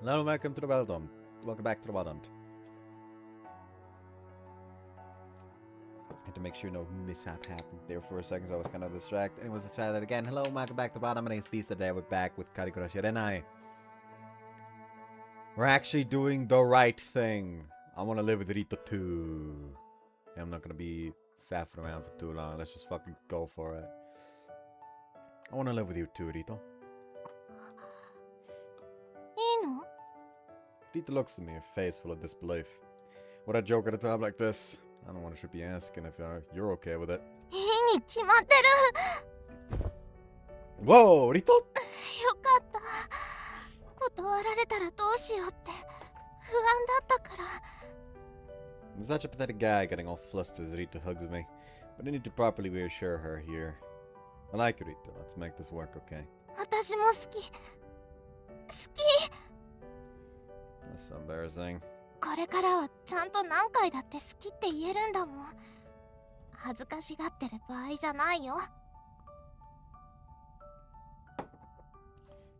Hello, welcome to the well dump. Welcome back to the well dump. Had to make sure no mishap happened there for a second, so I was kind of distracted. And let's try that again. Hello, welcome back to the bottom. My name's Beast. Today we're back with Karigurashi Ren'ai. We're actually doing the right thing. I want to live with Rito-Route. I'm not gonna be faffing around for too long. Let's just fucking go for it. I want to live with you too, Rito. Rito looks at me, a face full of disbelief. Would I joke at a time like this? I don't want to should be asking if you're okay with it. Whoa, Rito! I'm such a pathetic guy getting all flustered as Rito hugs me. But I need to properly reassure her here. I like you, Rito. Let's make this work, okay? That's so embarrassing.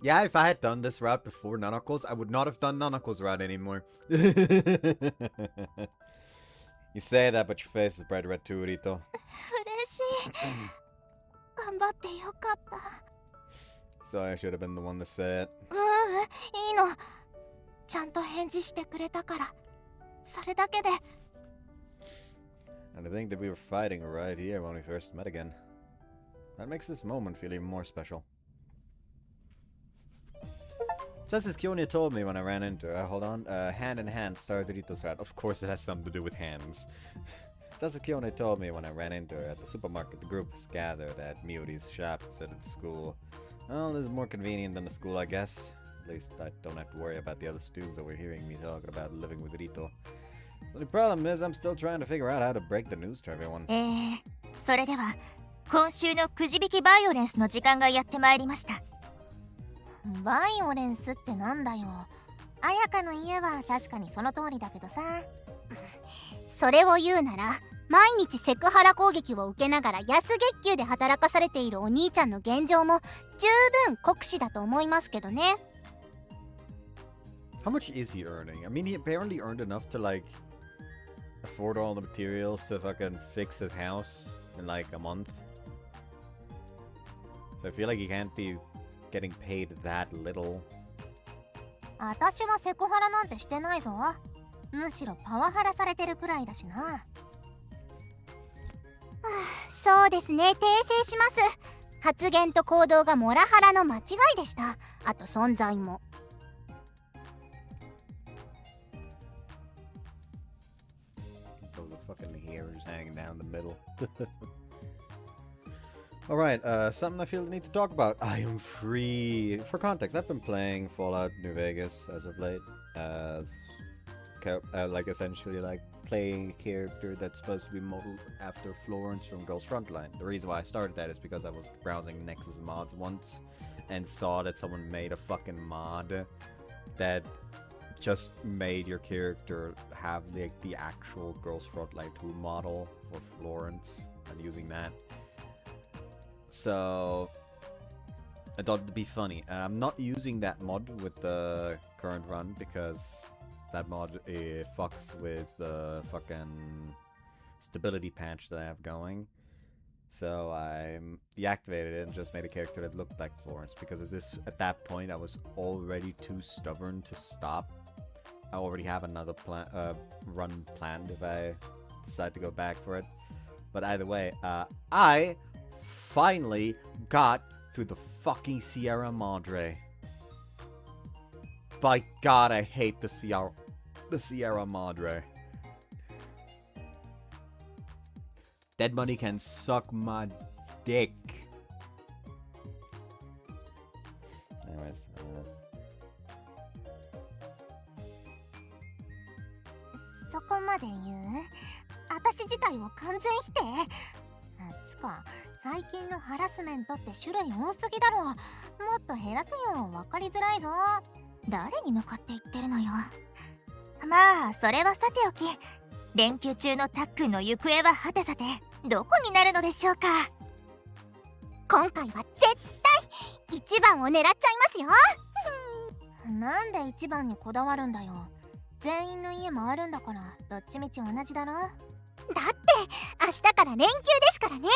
Yeah, if I had done this route before Nanakos, I would not have done Nanakos route anymore. You say that, but your face is bright red too, Rito. So I should have been the one to say it. And I think that we were fighting right here when we first met again. That makes this moment feel even more special. Just as Kyonia told me when I ran into her, hold on, hand in hand started Rito's route. Of course it has something to do with hands. Just as Kyonia told me when I ran into her at the supermarket, the group was gathered at Miyori's shop instead of the school. Well, this is more convenient than the school, I guess. At least I don't have to worry about the other students that were hearing me talking about living with Rito. The only problem is I'm still trying to figure out how to break the news to everyone. それでは今週のくじ引きバイオレンスの時間がやってまいりました。バイオレンスってなんだよ。綾香の家は確かにその通りだけどさ。それを言うなら、毎日セクハラ攻撃を受けながら安月給で働かされているお兄ちゃんの現状も十分酷使だと思いますけどね。How much is he earning? I mean, he apparently earned enough to, like, afford all the materials to fucking fix his house in, like, a month. So I feel like he can't be getting paid that little. 私はセクハラなんてしてないぞ。むしろパワハラされてるくらいだしな。そうですね、訂正します。発言と行動がモラハラの間違いでした。あと存在も。Those are fucking hairs hanging down the middle. Alright, something I feel the need to talk about. I am free. For context, I've been playing Fallout New Vegas as of late. Like essentially like playing a character that's supposed to be modeled after Florence from Girls Frontline. The reason why I started that is because I was browsing Nexus mods once and saw that someone made a fucking mod that just made your character have like the actual Girls Frontline 2 model for Florence and using that. So I thought it'd be funny. I'm not using that mod with the current run because that mod fucks with the fucking stability patch that I have going. So I deactivated it and just made a character that looked like Florence because at that point I was already too stubborn to stop. I already have another run planned if I decide to go back for it. But either way, I finally got through the fucking Sierra Madre. By God, I hate the Sierra Madre. Dead money can suck my dick. Anyways. そこまで言う？私自体を完全否定？つか、最近のハラスメントって種類多すぎだろ。もっと減らせよ、分かりづらいぞ。誰に向かって言ってるのよ。まあ、それはさておき、連休中のタックンの行方ははてさて、どこになるのでしょうか。今回は絶対一番を狙っちゃいますよ。なんで一番にこだわるんだよ。全員の家もあるんだから、どっちみち同じだろ。だって明日から連休ですからね。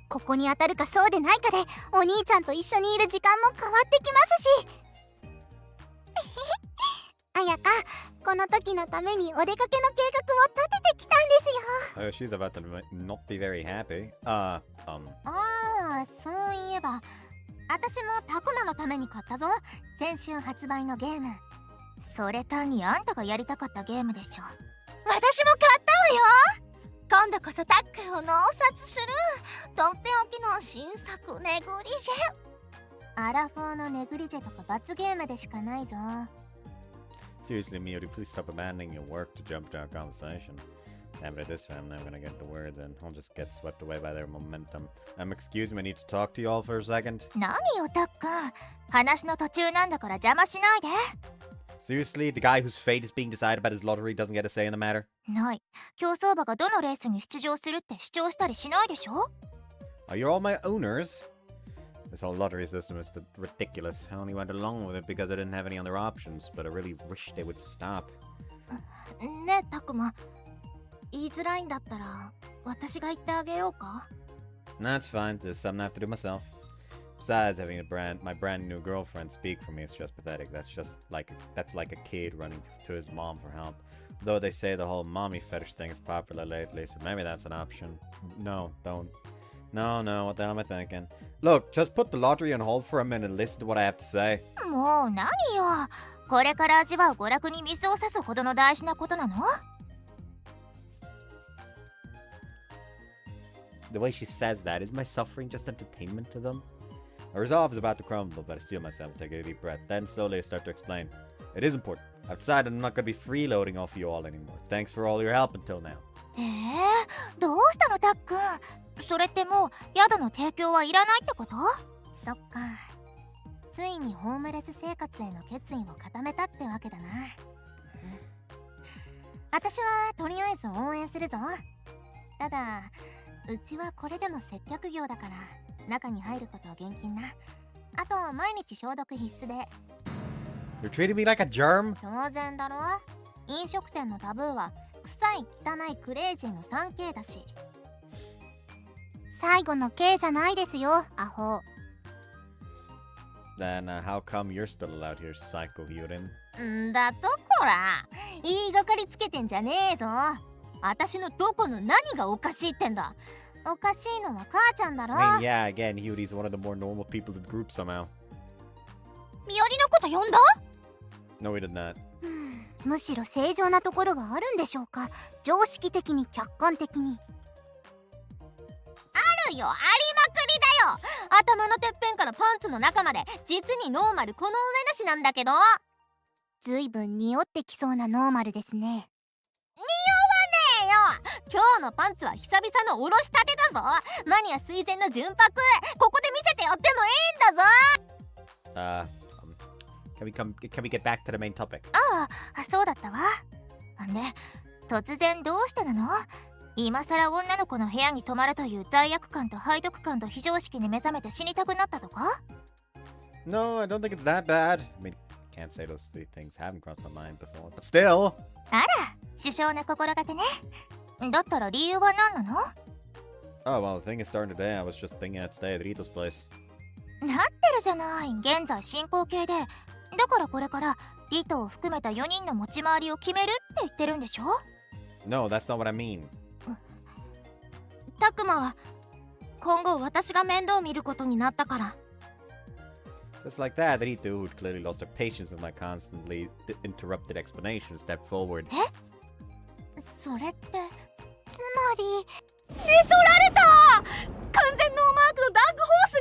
ここに当たるかそうでないかでお兄ちゃんと一緒にいる時間も変わってきますし。彩香、この時のためにお出かけの計画を立ててきたんですよ。She's about to not be very happy. そういえば私もタクマのために買ったぞ。先週発売のゲーム。それ単にあんたがやりたかったゲームでしょ。私も買ったわよ。今度こそタックを納札する。とっておきの新作ネグリジェ。アラフォーのネグリジェとか罰ゲームでしかないぞ。Seriously, Miori, please stop abandoning your work to jump to our conversation. Damn it, at this time, I'm gonna get the words and I'll just get swept away by their momentum. Excuse me, I need to talk to you all for a second. 何よ、タック。話の途中なんだから邪魔しないで。Seriously, the guy whose fate is being decided by his lottery doesn't get a say in the matter? ない。競走馬がどのレースに出場するって主張したりしないでしょ。You're all my owners. This whole lottery system is ridiculous. I only went along with it because I didn't have any other options, but I really wish they would stop. ねえ、タクマ。言いづらいんだったら私が言ってあげようか。 That's fine. There's something I have to do myself. Besides, having my brand new girlfriend speak for me is just pathetic. That's like a kid running to his mom for help. Though they say the whole mommy fetish thing is popular lately, so maybe that's an option. No, don't. No, what the hell am I thinking? Look, just put the lottery on hold for a minute and listen to what I have to say. もう何よ。これから味わう娯楽に水を差すほどの大事なことなの？ The way she says that, is my suffering just entertainment to them? My resolve is about to crumble, but I steel myself and take a deep breath. Then slowly I start to explain. It is important. I've decided I'm not going to be freeloading off you all anymore. Thanks for all your help until now. どうしたのタックン。それってもう宿の提供はいらないってこと？そっか。ついにホームレス生活への決意を固めたってわけだな。私はとりあえず応援するぞ。ただうちはこれでも接客業だから中に入ることは厳禁な。あと毎日消毒必須で。 You're treating me like a germ? 当然だろ。飲食店のタブーは臭い汚いクレイジーの 3K だし。最後の K じゃないですよ、アホ。 Then how come you're still allowed here, Psycho Hyurin? んだとこら、言いがかりつけてんじゃねえぞ。私のどこの何がおかしいってんだ。おかしいのは母ちゃんだろ。I mean, yeah, again, Hyuri's one of the more normal people in the group somehow. みよりのこと呼んだ？ No, we did not. むしろ正常なところはあるんでしょうか。常識的に客観的に。あるよ、ありまくりだよ。頭のてっぺんからパンツの中まで実にノーマルこの上なしなんだけど。ずいぶん匂ってきそうなノーマルですね。匂わねえよ。今日のパンツは久々のおろしたてだぞ。マニア垂涎の純白。ここで見せてやってもいいんだぞ。Can we get back to the main topic? ああ、そうだったわ。で、突然どうしてなの？今さら女の子の部屋に泊まるという罪悪感と背徳感と非常識に目覚めて死にたくなったとか？ No, I don't think it's that bad. I mean, can't say those three things haven't crossed my mind before, but still. あら、殊勝な心がけね。だったら理由は何なの？ Oh, well, the thing is starting today. I was just thinking I'd stay at Rito's place. なってるじゃない。現在進行形で。だからこれからリトを含めた4人の持ち回りを決めるって言ってるんでしょ？ No, that's not what I mean. タクマは今後私が面倒見ることになったから。 Just like that, Rito, who'd clearly lost her patience with my constantly interrupted explanation, stepped forward. それってつまり寝取られた。完全ノーマークのダークホースに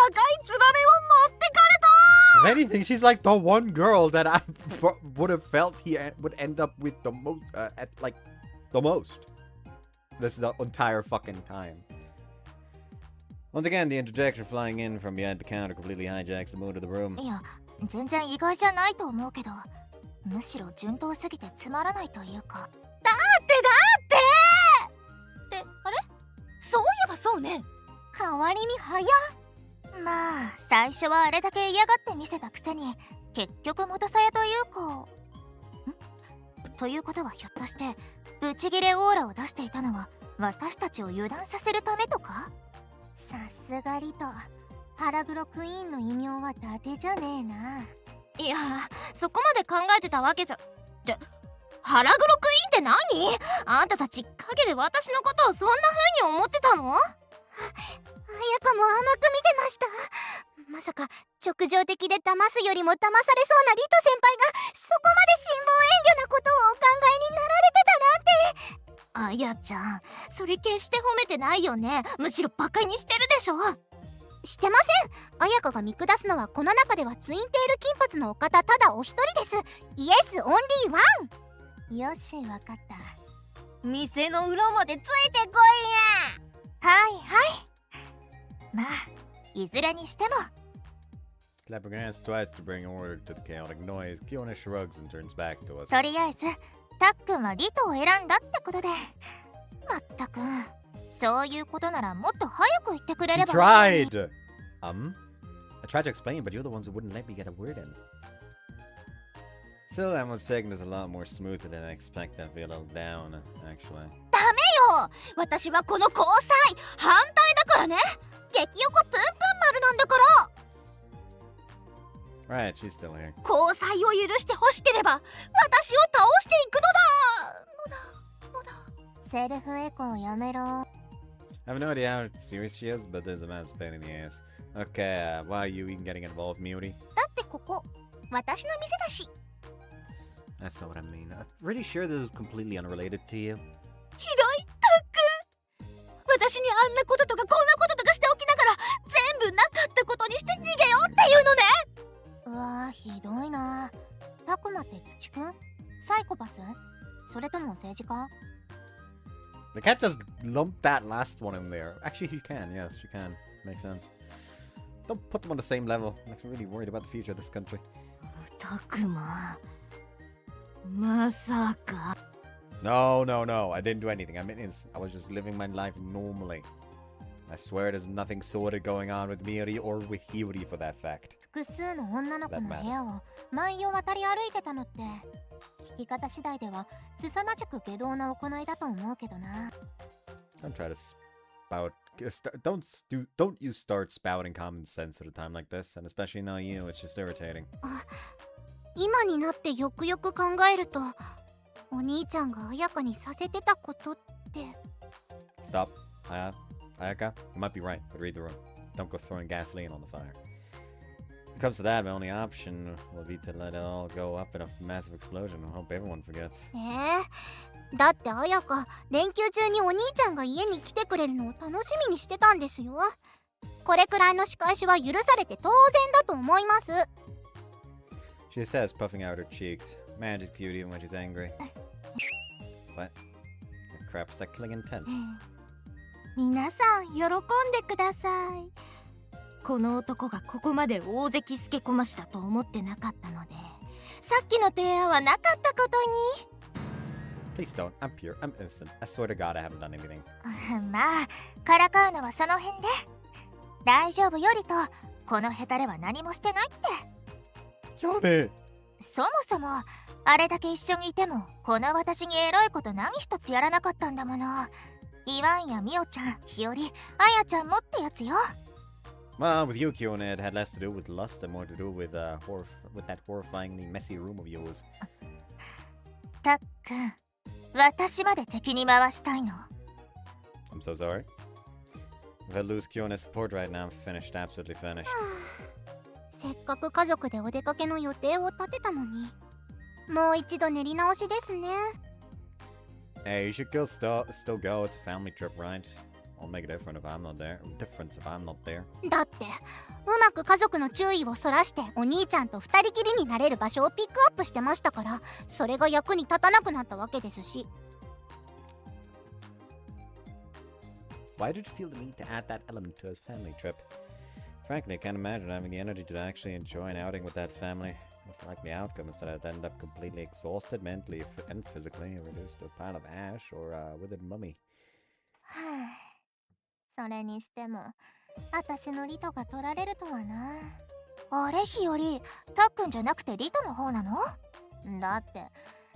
若いツバメを持ってかれた。 If anything, she's like the one girl that I would have felt he would end up with the most, the most. This is the entire fucking time. Once again, the interjection flying in from behind the counter completely hijacks the mood of the room. いや、全然意外じゃないと思うけど、むしろ順当すぎてつまらないというか。だってあれ？そういえばそうね。代わりに早っ。まあ最初はあれだけ嫌がって見せたくせに結局元さやというかということはひょっとしてブチギレオーラを出していたのは私たちを油断させるためとか。さすがリト、腹黒クイーンの異名は伊達じゃねえな。いやそこまで考えてたわけじゃ。って腹黒クイーンって何？あんたたち陰で私のことをそんな風に思ってたの？あやかも甘く見てました。まさか直情的で騙すよりも騙されそうなリト先輩がそこまで辛抱遠慮なことをお考えになられてたなんて。あやちゃん、それ決して褒めてないよね。むしろバカにしてるでしょ。してません。あやかが見下すのはこの中ではツインテール金髪のお方ただお一人です。イエスオンリーワン。よし、わかった。店の裏までついてこいや。はいはい。まあいずれにしても。 Clapping hands twice to bring order to the chaotic noise, Kiona shrugs and turns back to us. とりあえずタックンはリトを選んだってことで。まったくそういうことならもっと早く言ってくれれ You ばいい。 tried! I tried to explain, but you're the ones who wouldn't let me get a word in. Still, that was taking this a lot more smoothly than I expected. I feel a little down, actually. ダメよ、私はこの交際反対だからね。激横プンプン丸なんだから。 Right, she's still here. 交際を許してほしければ私を倒していくのだ。セルフエコーやめろ。 I have no idea how serious she is, but there's a massive pain in the ass. Okay, why are you even getting involved, Mewdy? だってここ私の店だし。 That's not what I mean. I'm pretty sure this is completely unrelated to you. ひどいタックン。私にあんなこととかこんなこととかしておきながら全部なかったことにして逃げようっていうのね。うわー、ひどいな。タクマってプチ君？サイコパス？それとも政治家？ They can't just lump that last one in there. Actually, you can. Yes, you can. Makes sense. Don't put them on the same level. Makes me really worried about the future of this country. タクマ、まさか。 No, no, no. I didn't do anything. I mean, I was just living my life normally. I swear there's nothing sordid going on with Miri or with Hiyori for that fact. 複数の女の子の部屋を毎夜渡り歩いてたのって聞き方次第では凄まじく下道な行いだと思うけどな。 Don't try to spout. Don't you start spouting common sense at a time like this, and especially not you. It's just irritating. 今になってよくよく考えるとお兄ちゃんが綾香にさせてたことって。 Stop. Ayaka, you might be right, but read the room. Don't go throwing gasoline on the fire. If it comes to that, my only option will be to let it all go up in a massive explosion and hope everyone forgets. だって綾香連休中にお兄ちゃんが家に来てくれるのを楽しみにしてたんですよ。これくらいの仕返しは許されて当然だと思います。 She says, puffing out her cheeks. Man, she's cute even when she's angry. What? Oh, crap, is that killing intent? 皆さん喜んでください。この男がここまで大関スケこましだと思ってなかったのでさっきの提案はなかったことに。 Please don't. I'm pure. I'm innocent. I swear to God I haven't done anything. まあからかうのはその辺で大丈夫よりとこのヘタレは何もしてないって。 Johnny! そもそもあれだけ一緒にいてもこの私にエロいこと何一つやらなかったんだもの。イワンやミオちゃん、ヒヨリ、アヤちゃんもってやつよ。 Well, with you, Kiona, it had less to do with lust and more to do with that horrifyingly messy room of yours. たっくん、私まで敵に回したいの？ I'm so sorry. If I lose Kiona's support right now, I'm finished. Absolutely finished. せっかく家族でお出かけの予定を立てたのにもう一度練り直しですね。 Hey, you should still go. It's a family trip, right? I'll make it different if I'm not there.だってうまく家族の注意をそらしてお兄ちゃんと二人きりになれる場所をピックアップしてましたからそれが役に立たなくなったわけですし。 Why did you feel the need to add that element to his family trip? Frankly, I can't imagine having the energy to actually enjoy an outing with that family. Most likely outcome is that I'd end up completely exhausted mentally and physically, reduced to a pile of ash or a withered mummy. それにしても私のリトが取られるとはな。あれ日よりたっくんじゃなくてリトの方なの？だって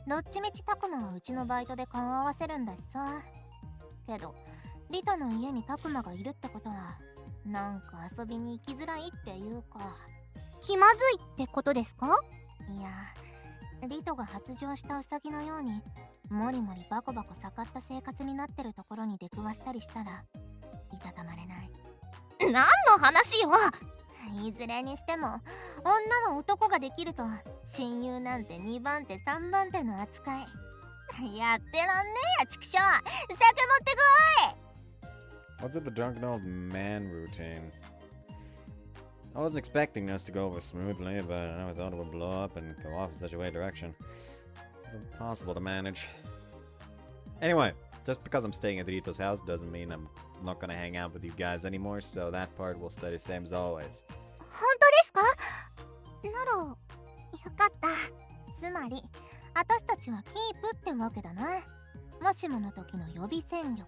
どっちみちタクマはうちのバイトで顔合わせるんだしさ。けどリトの家にタクマがいるってことはなんか遊びに行きづらいっていうか、気まずいってことですか？いや、リトが発情したウサギのようにもりもりバコバコ盛った生活になってるところに出くわしたりしたらいたたまれない。何の話よ。いずれにしても女は男ができると親友なんて2番手3番手の扱い。やってらんねえや畜生。酒持ってこい。 What's with the drunken old man routine? I wasn't expecting this to go over smoothly, but I never thought it would blow up and go off in such a weird direction. It's impossible to manage. Anyway, just because I'm staying at Rito's house doesn't mean I'm not gonna hang out with you guys anymore, so that part will stay the same as always. 本当ですか？ならよかった。つまり私たちはキープってわけだな。もしもの時の予備戦力。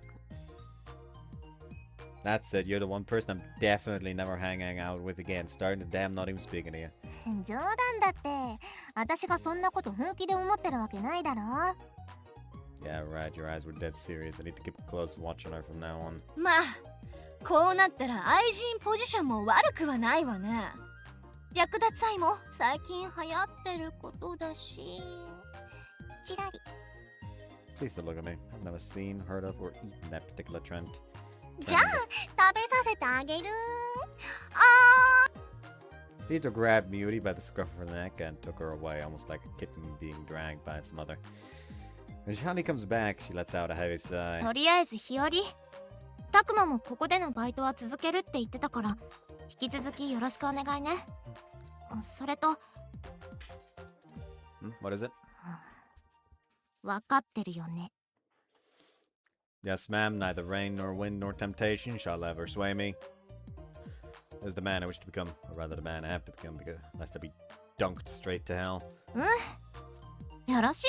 That's it, you're the one person I'm definitely never hanging out with again, starting to damn not even speaking to you. 冗談だって。私がそんなこと本気で思ってるわけないだろ。 Yeah, right, your eyes were dead serious. I need to keep a close watch on her from now on. まあこうなったら愛人ポジションも悪くはないわね。略奪愛も最近流行ってることだし。ちらり。 Please don't look at me. I've never seen, heard of, or eaten that particular trend. じゃあ食べさせてあげる。Rito grabbed Muty by the scruff of her neck and took her away, almost like a kitten being dragged by its mother. When Shani comes back, she lets out a heavy sigh. とりあえず日和、タクマもここでのバイトは続けるって言ってたから引き続きよろしくお願いね。それと What is it? 分かってるよね。 Yes, ma'am, neither rain nor wind nor temptation shall ever sway me. As the man I wish to become, or rather the man I have to become, because lest I be dunked straight to hell. よろしい。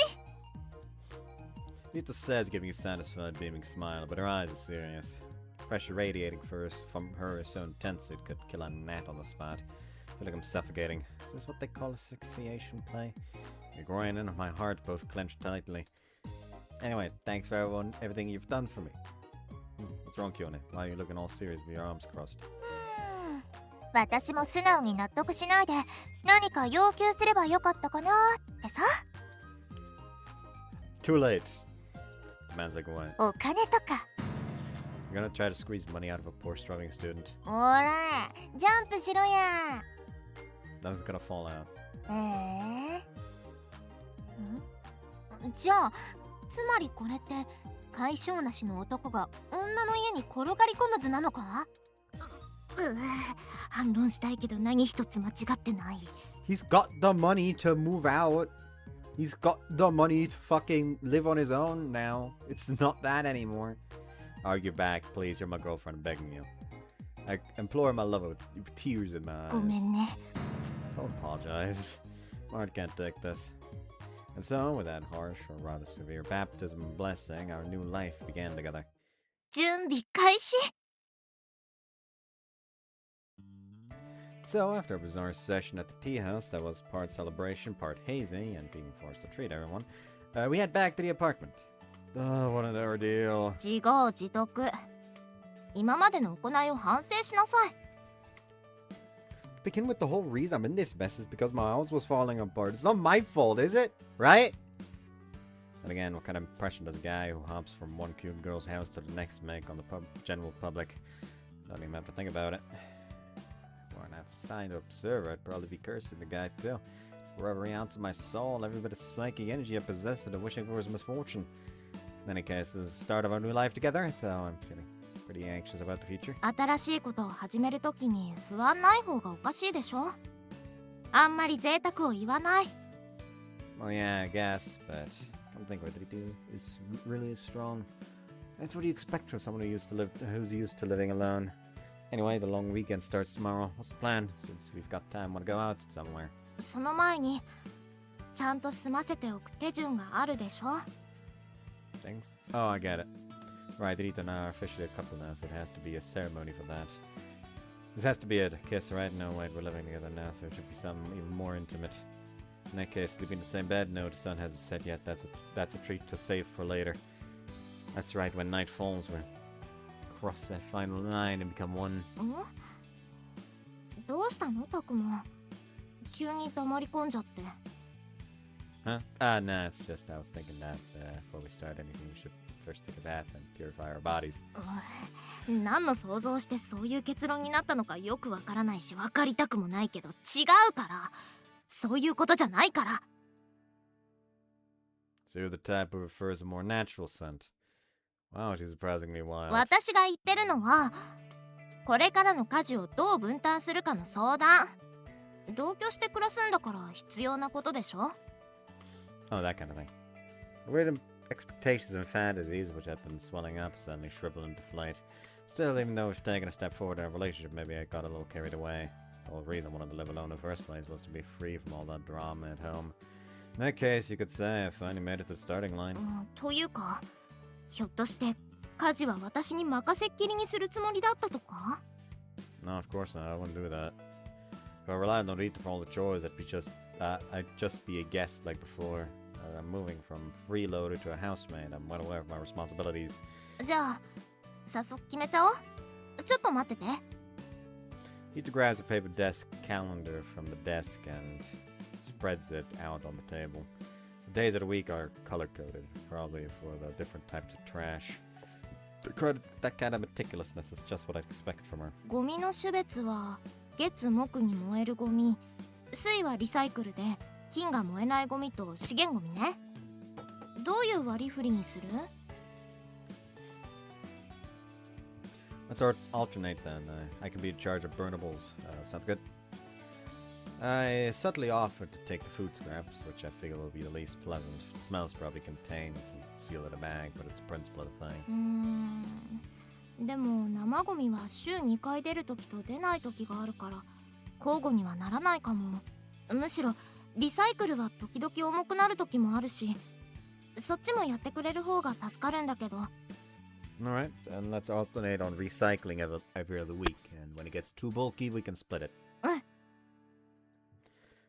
Rita says, giving a satisfied, beaming smile, but her eyes are serious. Pressure radiating from her is so intense it could kill a gnat on the spot. I feel like I'm suffocating. Is this what they call asphyxiation play? My groin and my heart both clenched tightly. Anyway, thanks for everything you've done for me. What's wrong, Kyone? Why are you looking all serious with your arms crossed? 私も素直に納得しないで何か要求すればよかったかなってさ。 Too late. Demands like what? お金とか。 You're gonna try to squeeze money out of a poor struggling student. ほらジャンプしろや。 Nothing's gonna fall out. じゃあつまりこれって解消なしの男が女の家に転がり込む図なのか？反論したいけど何一つ間違ってない。 He's got the money to move out. He's got the money to fucking live on his own now. It's not that anymore. Argue back, please. You're my girlfriend, I'm begging you. I implore my love with tears in my eyes. ごめんね。 Don't apologize. Mart can't take this. And so, with that harsh or rather severe baptism and blessing, our new life began together. 準備開始。 So, after a bizarre session at the tea house that was part celebration, part hazy, and being forced to treat everyone, we head back to the apartment. Oh, what an ordeal. 自業自得。今までの行いを反省しなさい。 To begin with, the whole reason I'm in this mess is because my house was falling apart. It's not my fault, is it? Right? And again, what kind of impression does a guy who hops from one cute girl's house to the next make on the general public? Don't even have to think about it. Were an outside observer, I'd probably be cursing the guy too. For every ounce of my soul, every bit of psychic energy I possess, and wishing for his misfortune. In any case, this is the start of our new life together, so I'm feeling pretty anxious about the future. 新しいことを始めるときに不安ない方がおかしいでしょ。あんまり贅沢を言わない。 Well, yeah, I guess, but I don't think what they do is really as strong. That's what you expect from someone who's used to living alone. Anyway, the long weekend starts tomorrow. What's the plan? Since we've got time, wanna go out somewhere? その前にちゃんと済ませておく手順があるでしょ。 Things? Oh, I get it. Right, Rita and I are officially a couple now, so it has to be a ceremony for that. This has to be it. Kiss, right? No, wait, we're living together now, so it should be something even more intimate. In that case, sleeping in the same bed? No, the sun hasn't set yet. That's a treat to save for later. That's right, when night falls, we'll cross that final line and become one. どうしたのタクも急に黙り込んじゃって Huh? Nah, it's just I was thinking that before we start anything, we should first take a bath and purify our bodies. 何の想像してそういう結論になったのかよくわからないし分かりたくもないけど違うからそういうことじゃないから So you're the type who prefers a more natural scent. Wow, she's surprisingly wild. 私が言ってるのはこれからの家事をどう分担するかの相談同居して暮らすんだから必要なことでしょ Oh, that kind of thing. The weird expectations and fantasies which have been swelling up suddenly shriveled into flight. Still, even though we've taken a step forward in our relationship, maybe I got a little carried away. The whole reason I wanted to live alone in the first place was to be free from all that drama at home. In that case, you could say I finally made it to the starting line. というかひょっとして家事は私に任せっきりにするつもりだったとか No, of course not. I wouldn't do that. If I relied on Rito for all the chores, I'd just be a guest like before. I'm moving from freeloader to a housemaid. I'm well aware of my responsibilities. じゃあ早速決めちゃおうちょっと待ってて Rito grabs a paper desk calendar from the desk and spreads it out on the table. The days of the week are color-coded, probably for the different types of trash. That kind of meticulousness is just what I'd expect from her. ゴミの種別は月木に燃えるゴミ水はリサイクルで金が燃えないゴミと資源ゴミねどういう割り振りにする Let's alternate then. I can be in charge of burnables. Sounds good. I subtly offered to take the food scraps, which I figure will be the least pleasant. The smell's probably contained since it's sealed in a bag, but it's the principle of the thing. でも生ゴミは週2回出る時と出ない時があるから交互にはならないかもむしろリサイクルは時々重くなる時もあるしそっちもやってくれる方が助かるんだけど Alright, and let's alternate on recycling every other week, and when it gets too bulky, we can split it.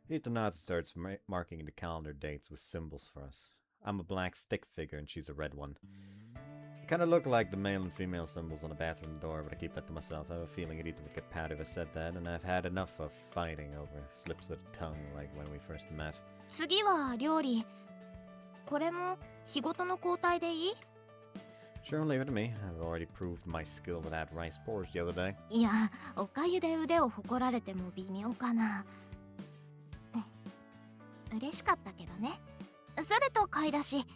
Rito nods and starts marking the calendar dates with symbols for us. I'm a black stick figure and she's a red one. They kind of look like the male and female symbols on a bathroom door, but I keep that to myself. I have a feeling Rito would get pouty if I said that, and I've had enough of fighting over slips of the tongue like when we first met. 次は料理これも日ごとの交代でいい Sure, leave it to me. I've already proved my skill with that rice porridge the other day. いやおかゆで腕を誇られても微妙かな嬉しかったけどねそれと買い出し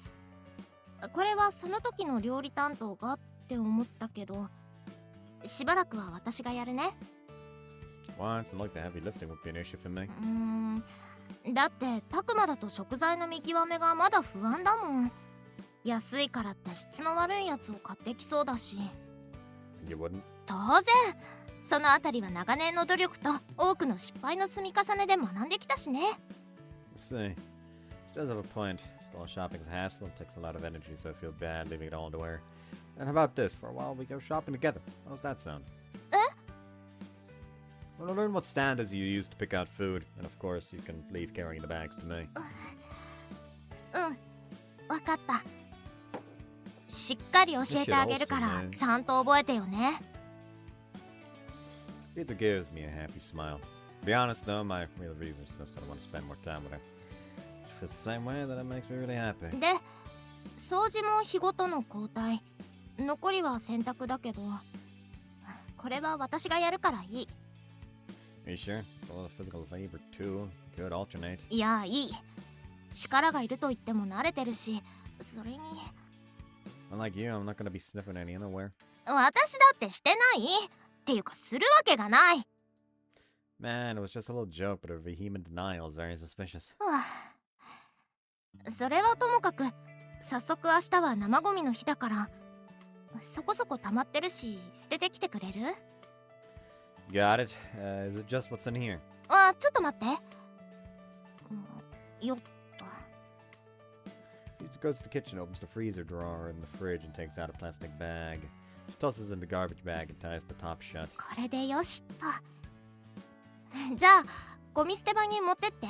これはその時の料理担当がって思ったけどしばらくは私がやるね Well, it's not like the heavy lifting would be an issue for me. だってタクマだと食材の見極めがまだ不安だもん安いからって質の悪いやつを買ってきそうだし You wouldn't? 当然そのあたりは長年の努力と多くの失敗の積み重ねで学んできたしね Let's see. She does have a point. Still, shopping's a hassle. It takes a lot of energy, so I feel bad leaving it all to her. And how about this? For a while, we go shopping together. How's that sound? Well, learn what standards you use to pick out food. And of course, you can leave carrying the bags to me. わかったしっかり教えてあげるからちゃんと覚えてよね Rito gives me a happy smile. To be honest, though, my real reason is just that I want to spend more time with her. She feels the same way that it makes me really happy. で掃除も日ごとの交代残りは洗濯だけどこれは私がやるからいい Are you sure? It's a lot of physical labor, too. You could alternate. いやいい力がいると言っても慣れてるしそれに Unlike you, I'm not going to be sniffing any underwear. 私だってしてないっていうかするわけがない Man, it was just a little joke, but her vehement denial is very suspicious. それはともかく早速明日は生ゴミの日だからそこそこ溜まってるし捨ててきてくれる Got it. Is it just what's in here? ちょっと待ってよっと He goes to the kitchen, opens the freezer drawer in the fridge, and takes out a plastic bag. She tosses in the garbage bag and ties the top shut. これでよしと。じゃあゴミ捨て場に持ってって。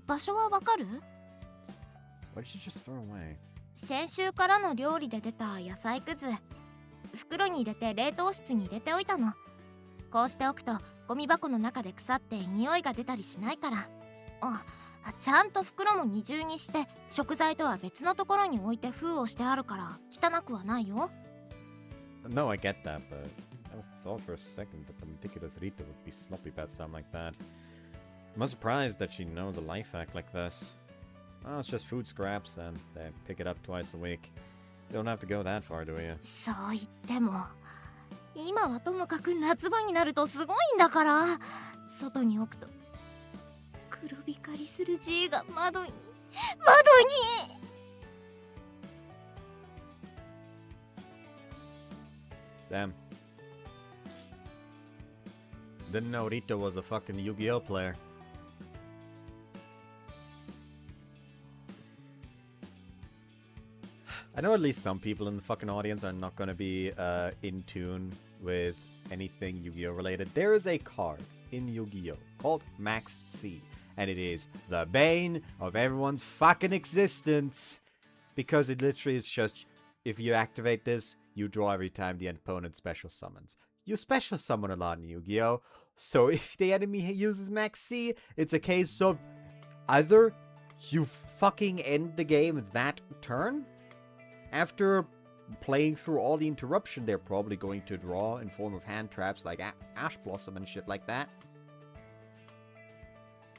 場所はわかる？ What did you just throw away? 先週からの料理で出た野菜くず、袋に入れて冷凍室に入れておいたの。こうしておくとゴミ箱の中で腐って匂いが出たりしないから。ちゃんと袋も二重にして食材とは別のところに置いて封をしてあるから汚くはないよ。 No, I get that, but I thought for a second that the meticulous Rito would be sloppy about something like that. I'm not surprised that she knows a life hack like this. Well, it's just food scraps and they pick it up twice a week. You don't have to go that far, do you? そう言っても今はともかく夏場になるとすごいんだから。外に置くと黒光りする G が窓に。Damn. Didn't know Rito was a fucking Yu-Gi-Oh player. I know at least some people in the fucking audience are not going to be in tune with anything Yu-Gi-Oh related. There is a card in Yu-Gi-Oh called Max C, and it is the bane of everyone's fucking existence, because it literally is just, if you activate this, you draw every time the opponent special summons. You special summon a lot in Yu-Gi-Oh, so if the enemy uses Max C, it's a case of either you fucking end the game that turn. After playing through all the interruption they're probably going to draw in form of hand traps like Ash Blossom and shit like that.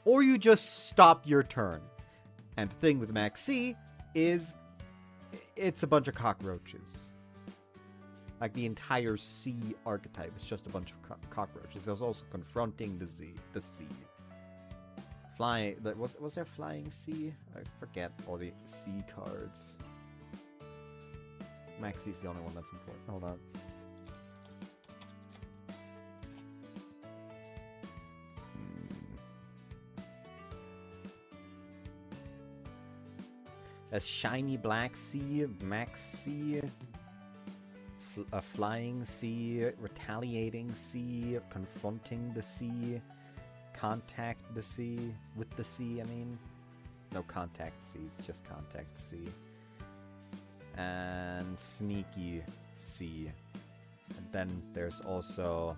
Or you just stop your turn. And the thing with Max C is it's a bunch of cockroaches. Like the entire C archetype is just a bunch of cockroaches. There's also confronting the sea. Flying, was there flying sea? I forget all the sea cards. Maxi's the only one that's important. Hold on. A shiny black sea, Max sea, a flying sea, retaliating sea, confronting the sea, contact the sea, with the sea, I mean. No contact sea, it's just contact sea. And Sneaky Sea. And then there's also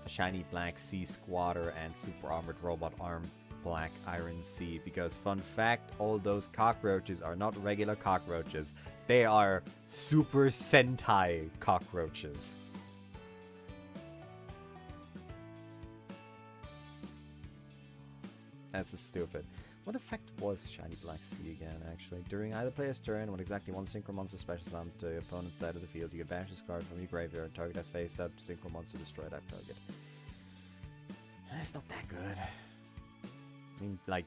a shiny black sea squatter and super armored robot armed black iron sea. Because fun fact, all those cockroaches are not regular cockroaches. They are super Sentai cockroaches. That's stupid. What effect was Shiny Black Sea again, actually? During either player's turn, when exactly one Synchro Monster special summon to the opponent's side of the field, you can banish this card from your graveyard and target that face up, Synchro Monster, destroy that target. It's not that good. I mean, like,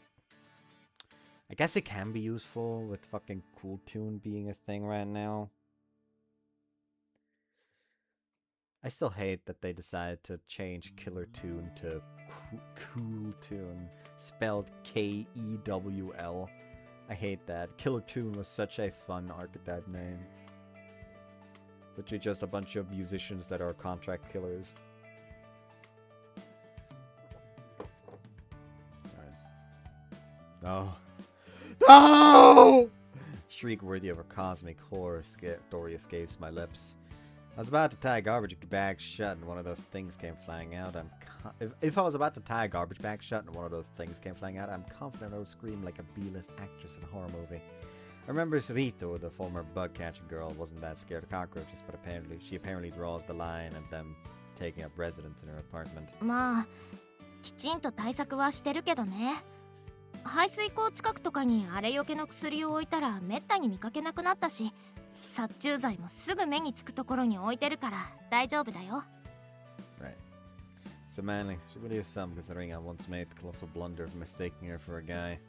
I guess it can be useful with fucking Cool Tune being a thing right now. I still hate that they decided to change Killer Tune to Cool Tune, spelled K-E-W-L. I hate that. Killer Tune was such a fun archetype name. Literally just a bunch of musicians that are contract killers. No. No! Shriek worthy of a cosmic horror story escapes my lips. I was about to tie a garbage bag shut and one of those things came flying out. If I was about to tie a garbage bag shut and one of those things came flying out, I'm confident I would scream like a B-list actress in a horror movie. I remember Rito, the former bug-catching girl, wasn't that scared of cockroaches, but she apparently draws the line at them taking up residence in her apartment. まあ、きちんと対策はしてるけどね。排水溝近くとかに荒れよけの薬を置いたらめったに見かけなくなったし、殺虫剤もすぐ目につくところに置いてるから大丈夫だよ。Right. So manly, she really is some considering I once made the colossal blunder of mistaking her for a guy.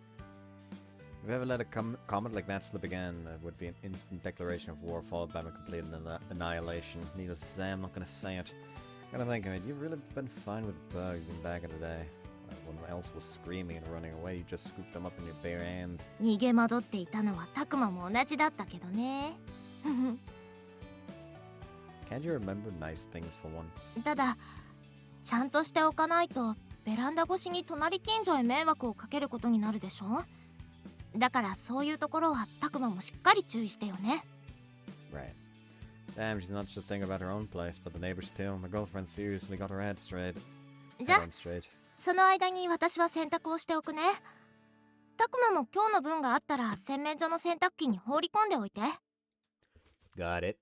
If I ever let a comment like that slip again, it would be an instant declaration of war followed by my complete annihilation. Needless to say, I'm not gonna say it. Gotta think of it, you've really been fine with bugs in back in the day. When else was screaming and running away, you just scooped them up in your bare hands. 逃げ惑っていたのはタクマも同じだったけどね。Can't you remember nice things for once? ただちゃんとしておかないとベランダ越しに隣近所へ迷惑をかけることになるでしょ。だからそういうところはタクマもしっかり注意してよね。 Right. Damn, she's not just thinking about her own place, but the neighbors too. My girlfriend seriously got her head straight. じゃ Head on straight. その間に私は洗濯をしておくね。タクマも今日の分があったら洗面所の洗濯機に放り込んでおいて。 Got it.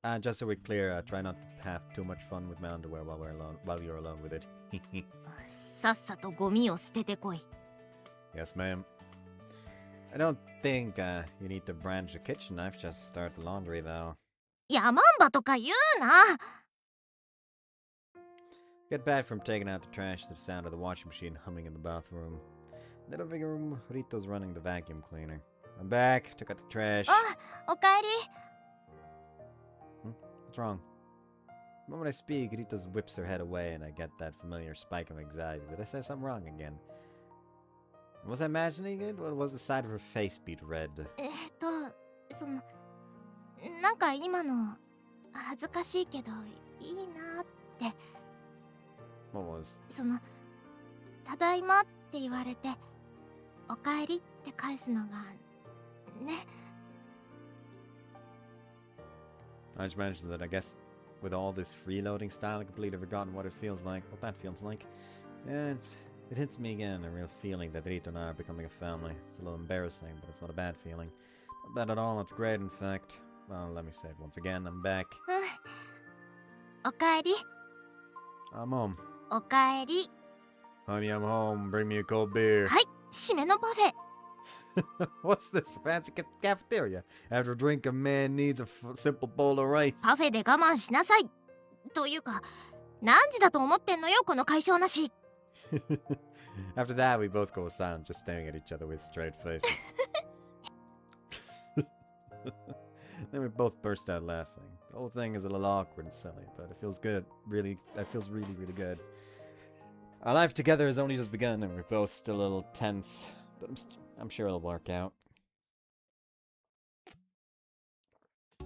Just so we're clear, try not to have too much fun with my underwear while you're alone with it. さっさとゴミを捨ててこい。 Yes, ma'am. I don't think you need to branch the kitchen knife just to start the laundry, though. ヤマンバとか言うな。 Get back from taking out the trash to the sound of the washing machine humming in the bathroom. In the living room, Rito's running the vacuum cleaner. I'm back, took out the trash. おかえり。 What's wrong? The moment I speak, Rito whips her head away and I get that familiar spike of anxiety. Did I say something wrong again? Was I imagining it, or was the side of her face beat red? そのなんか今の恥ずかしいけどいいなって。 What was? そのただいまって言われておかえりって返すのがね。 I just mentioned that I guess with all this freeloading style, I completely forgotten what that feels like. Yeah, it hits me again, a real feeling that Rito and I are becoming a family. It's a little embarrassing, but it's not a bad feeling. Not bad at all, it's great in fact. Well, let me say it once again, I'm back. おかえり。 I'm home. おかえり。 Honey, I'm home. Bring me a cold beer. はい、締めのパフェ。 What's this? A fancy cafeteria? After a drink, a man needs a simple bowl of rice. パフェで我慢しなさい。というか、何時だと思ってんのよ、この解消なし。 After that, we both go silent, just staring at each other with straight faces. Then we both burst out laughing. The whole thing is a little awkward and silly, but it feels good. It feels really, really good. Our life together has only just begun, and we're both still a little tense, but I'm sure it'll work out.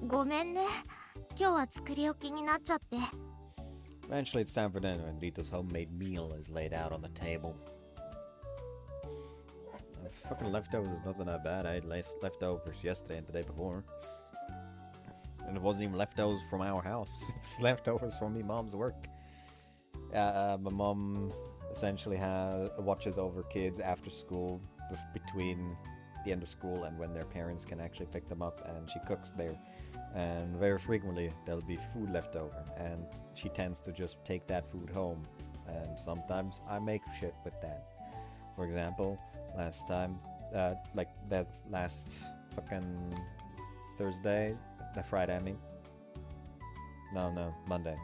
ごめんね。今日は作り置きになっちゃって。 Eventually, it's time for dinner, and Rito's homemade meal is laid out on the table. Those fucking leftovers is nothing that bad. I had leftovers yesterday and the day before. And it wasn't even leftovers from our house. It's leftovers from my mom's work. My mom essentially watches over kids after school, between the end of school and when their parents can actually pick them up, and she cooks there. And very frequently there'll be food left over, and she tends to just take that food home. And sometimes I make shit with that. For example, last time, like that last fucking Friday, I mean. No, Monday.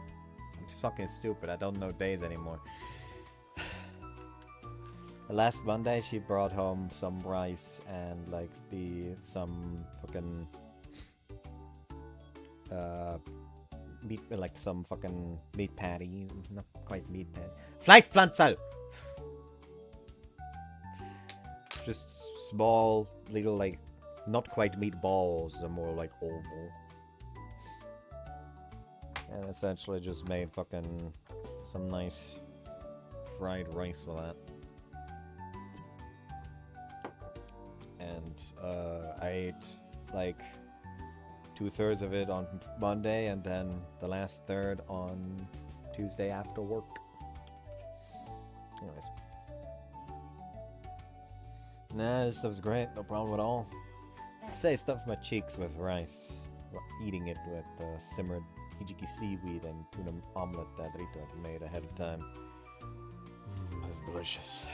I'm fucking stupid, I don't know days anymore. Last Monday, she brought home some rice and like some fucking meat, like some fucking meat patty, not quite meat patty. Fleischpflanzer! Just small, little, like, not quite meatballs, they're more like oval. And essentially just made fucking some nice fried rice with that. And I ate like 2/3 of it on Monday and then the last third on Tuesday after work. Anyways. Nah, this stuff's great, no problem at all. Say, stuff my cheeks with rice, eating it with simmered hijiki seaweed and tuna omelet that Rito had made ahead of time. It's delicious.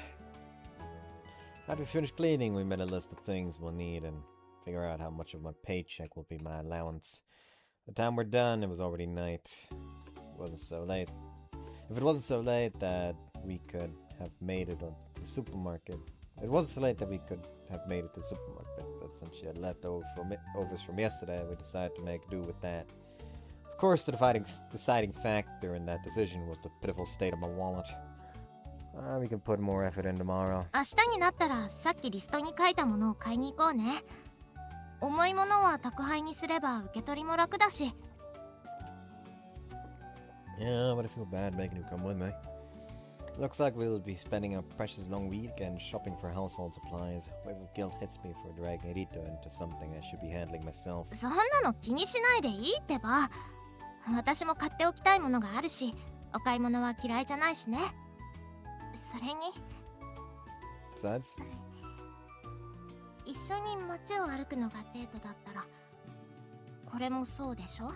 After we finished cleaning, we made a list of things we'll need and figure out how much of my paycheck will be my allowance. By the time we're done, it was already night. It wasn't so late. If it wasn't so late that we could have made it to the supermarket. It wasn't so late that we could have made it to the supermarket, but since she had leftovers from yesterday, we decided to make do with that. Of course, the deciding factor in that decision was the pitiful state of my wallet. We can put more effort in tomorrow. 明日になったらさっきリストに書いたものを買いに行こうね。重いものは宅配にすれば受け取りも楽だし。Yeah, but I feel bad making you come with me. Looks like we'll be spending a precious long weekend shopping for household supplies. Wave of guilt hits me for dragging Rito into something I should be handling myself. そんなの気にしないでいいってば。私も買っておきたいものがあるし、お買い物は嫌いじゃないしね。それに Besides? 一緒に街を歩くのがデートだったらこれもそうでしょ？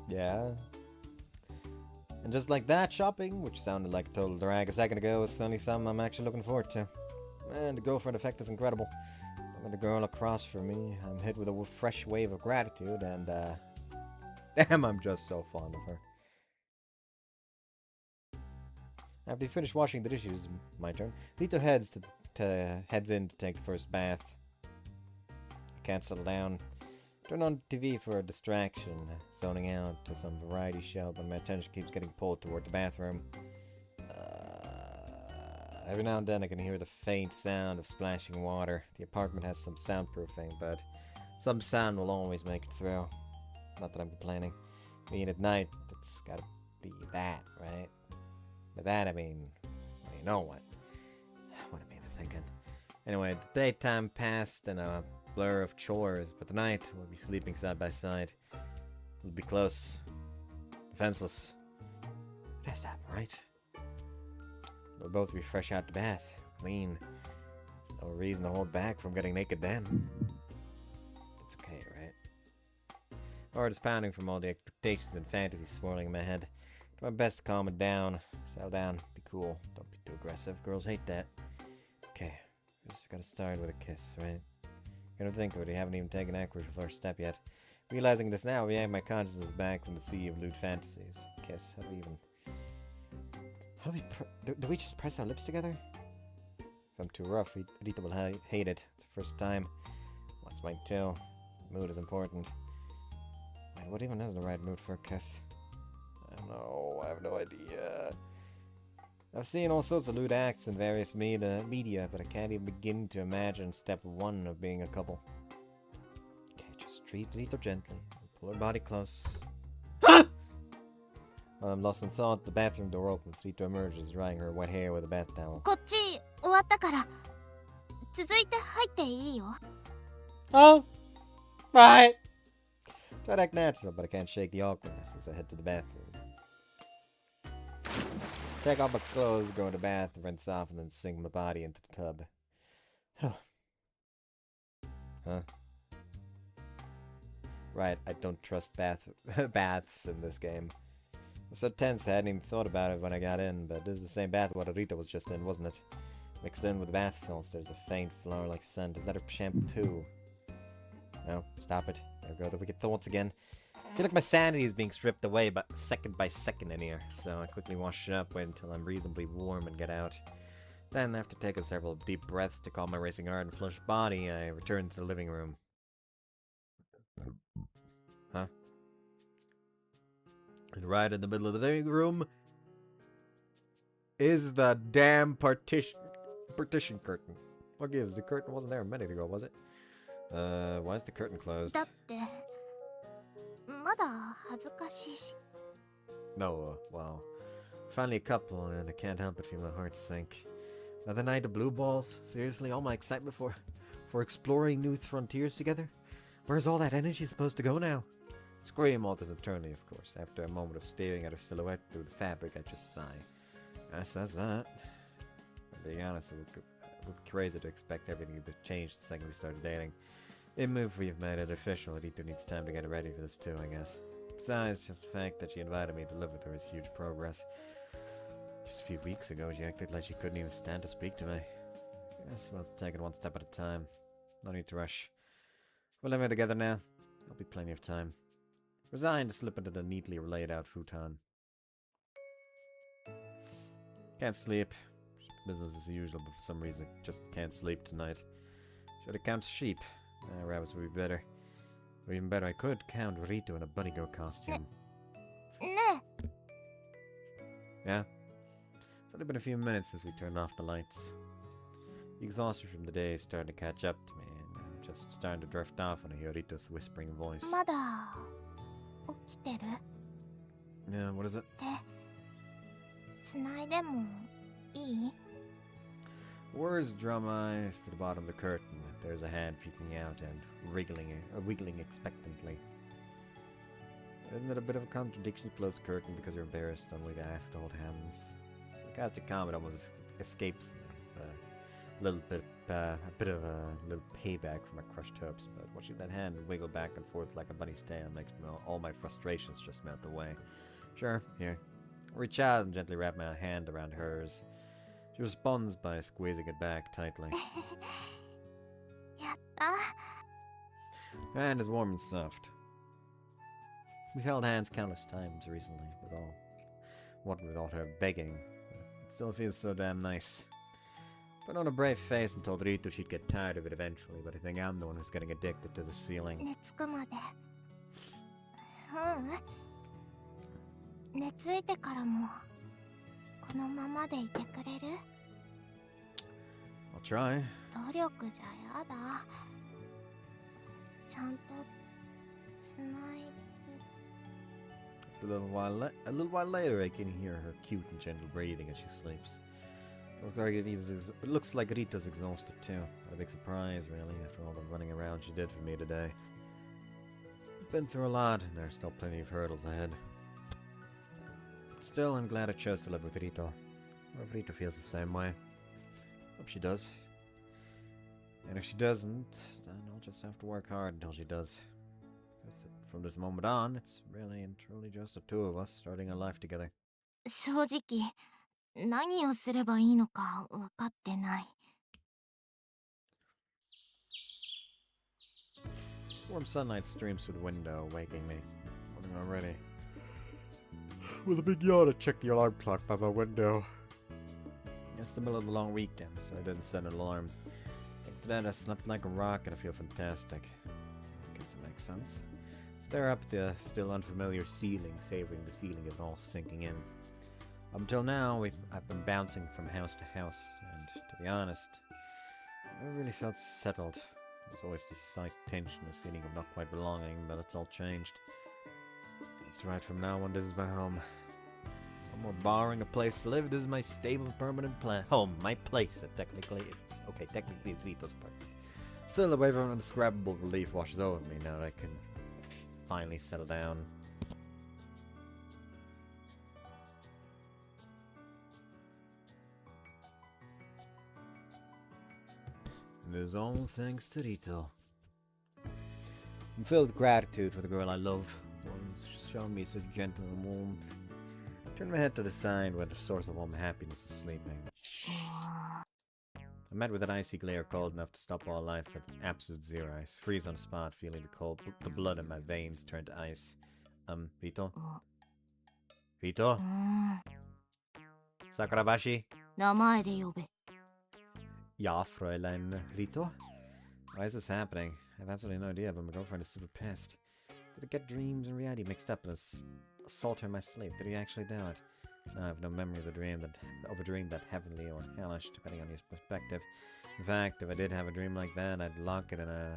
Yeah. And just like that, shopping, which sounded like a total drag a second ago, is suddenly something I'm actually looking forward to. And the girlfriend effect is incredible. With the girl across from me, I'm hit with a fresh wave of gratitude, and damn, I'm just so fond of her. After you finish washing the dishes, my turn. Rito heads in to take the first bath. I can't settle down. Turn on TV for a distraction, zoning out to some variety show, but my attention keeps getting pulled toward the bathroom. Every now and then I can hear the faint sound of splashing water. The apartment has some soundproofing, but some sound will always make it through. Not that I'm complaining. Being at night, it's gotta be that, right? By that I mean, well, you know what? What am I even thinking? Anyway, the daytime passed in a blur of chores, but tonight we'll be sleeping side by side. We'll be close, defenseless. It has to happen, right? We'll both be fresh out the bath, clean. There's no reason to hold back from getting naked then. It's okay, right? Heart is pounding from all the expectations and fantasies swirling in my head. Do my best to calm it down. Settle down, be cool, don't be too aggressive. Girls hate that. Okay, just gotta start with a kiss, right? Gonna think of it, you haven't even taken Aqua's first step yet. Realizing this now, we have my consciousness back from the sea of lewd fantasies. Kiss, how do we even... do we just press our lips together? If I'm too rough, Rita will hate it. It's the first time. What's mine too? Mood is important. Man, what even is the right mood for a kiss? I don't know, I have no idea. I've seen all sorts of lewd acts in various media, but I can't even begin to imagine step one of being a couple. Okay, just treat Rito gently. Pull her body close. While I'm lost in thought, the bathroom door opens. Rito emerges, drying her wet hair with a bath towel. こっち終わったから続いて入っていいよ。 Oh! Right! Try to act natural, but I can't shake the awkwardness as I head to the bathroom. Take off my clothes, go in the bath, rinse off, and then sink my body into the tub. Huh? Right, I don't trust baths in this game. I was so tense I hadn't even thought about it when I got in, but this is the same bath what Rita was just in, wasn't it? Mixed in with the bath salts, there's a faint flower-like scent. Is that her shampoo? No, stop it. There we go, the wicked thoughts again. I feel like my sanity is being stripped away but second by second in here, so I quickly wash up, wait until I'm reasonably warm and get out. Then, after taking several deep breaths to calm my racing heart and flush body, I return to the living room. Huh? And right in the middle of the living room is the damn partition curtain. What gives? The curtain wasn't there a minute ago, was it? Why is the curtain closed? だってまだ恥ずかしいし。 No, wow. Finally a couple, and I can't help but feel my heart sink. Another night of blue balls? Seriously, all my excitement for exploring new frontiers together? Where's all that energy supposed to go now? Scream alters eternally, of course. After a moment of staring at her silhouette through the fabric, I just sigh. Yes, that's that. But being honest, it would be crazy to expect everything to change the second we started dating. Even if we've made it official, Rito needs time to get ready for this too, I guess. Besides, just the fact that she invited me to live with her is huge progress. Just a few weeks ago, she acted like she couldn't even stand to speak to me. Yes, we'll take it one step at a time. No need to rush. We're living together now. There'll be plenty of time. Resigned to slip into the neatly laid out futon. Can't sleep. Business as usual, but for some reason just can't sleep tonight. Should have counted sheep. Rabbits would be better. Or even better, I could count Rito in a bunny goat costume. ねえ Yeah? It's only been a few minutes since we turned off the lights. The exhaustion from the day is starting to catch up to me, and I'm just starting to drift off when I hear Rito's whispering voice. まだ起きてる？ Yeah, what is it? 繋いでもいい？ Words drum eyes to the bottom of the curtain. There's a hand peeking out and wiggling expectantly. Isn't it a bit of a contradiction to close the curtain because you're embarrassed only to ask to hold hands? Sarcastic comment almost escapes a little bit, a bit of a little payback for my crushed hopes. But watching that hand wiggle back and forth like a bunny's tail makes all my frustrations just melt away. Sure, here. I reach out and gently wrap my hand around hers. She responds by squeezing it back tightly. やった。 Her hand is warm and soft. We've held hands countless times recently, with all her begging. It still feels so damn nice. Put on a brave face and told Rito she'd get tired of it eventually, but I think I'm the one who's getting addicted to this feeling. 寝つくまで。寝ついてからもこのままでいてくれる？ I'll try. 努力じゃやだ。ちゃんと繋いで。 A little while later, I can hear her cute and gentle breathing as she sleeps. It looks like Rito's exhausted too. Not a big surprise, really, after all the running around she did for me today. I've been through a lot, and there's still plenty of hurdles ahead. Still, I'm glad I chose to live with Rito. Or if Rito feels the same way. Hope she does. And if she doesn't, then I'll just have to work hard until she does. From this moment on, it's really and truly just the two of us starting a life together. 正直、何をすればいいのか分かってない。 Warm sunlight streams through the window, waking me. Morning already. With a big yawn, I checked the alarm clock by my window. It's the middle of the long weekend, so I didn't set an alarm. After that, I slept like a rock and I feel fantastic. I guess it makes sense. Stare up at the still unfamiliar ceiling, savoring the feeling of all sinking in. Up until now, I've been bouncing from house to house, and to be honest, I never really felt settled. There's always this slight tension, this feeling of not quite belonging, but it's all changed. That's right, from now on, this is my home. No more borrowing a place to live. This is my stable, permanent home, my place. Technically it's Rito's part. Still, a wave of indescribable relief washes over me now that I can finally settle down. And it is all thanks to Rito. I'm filled with gratitude for the girl I love, the one who's shown me such gentle warmth. I turn my head to the side where the source of all my happiness is sleeping. I met with an icy glare cold enough to stop all life at absolute zero. I freeze on the spot, feeling the blood in my veins turn to ice. Rito? Rito? Sakurabashi? 名前で呼べ。 Ja, Fräulein Rito? Why is this happening? I have absolutely no idea, but my girlfriend is super pissed. Did I get dreams and reality mixed up and assault her in my sleep? Did he actually do it? No, I have no memory of a dream that heavenly or hellish, depending on your perspective. In fact, if I did have a dream like that, I'd lock it in a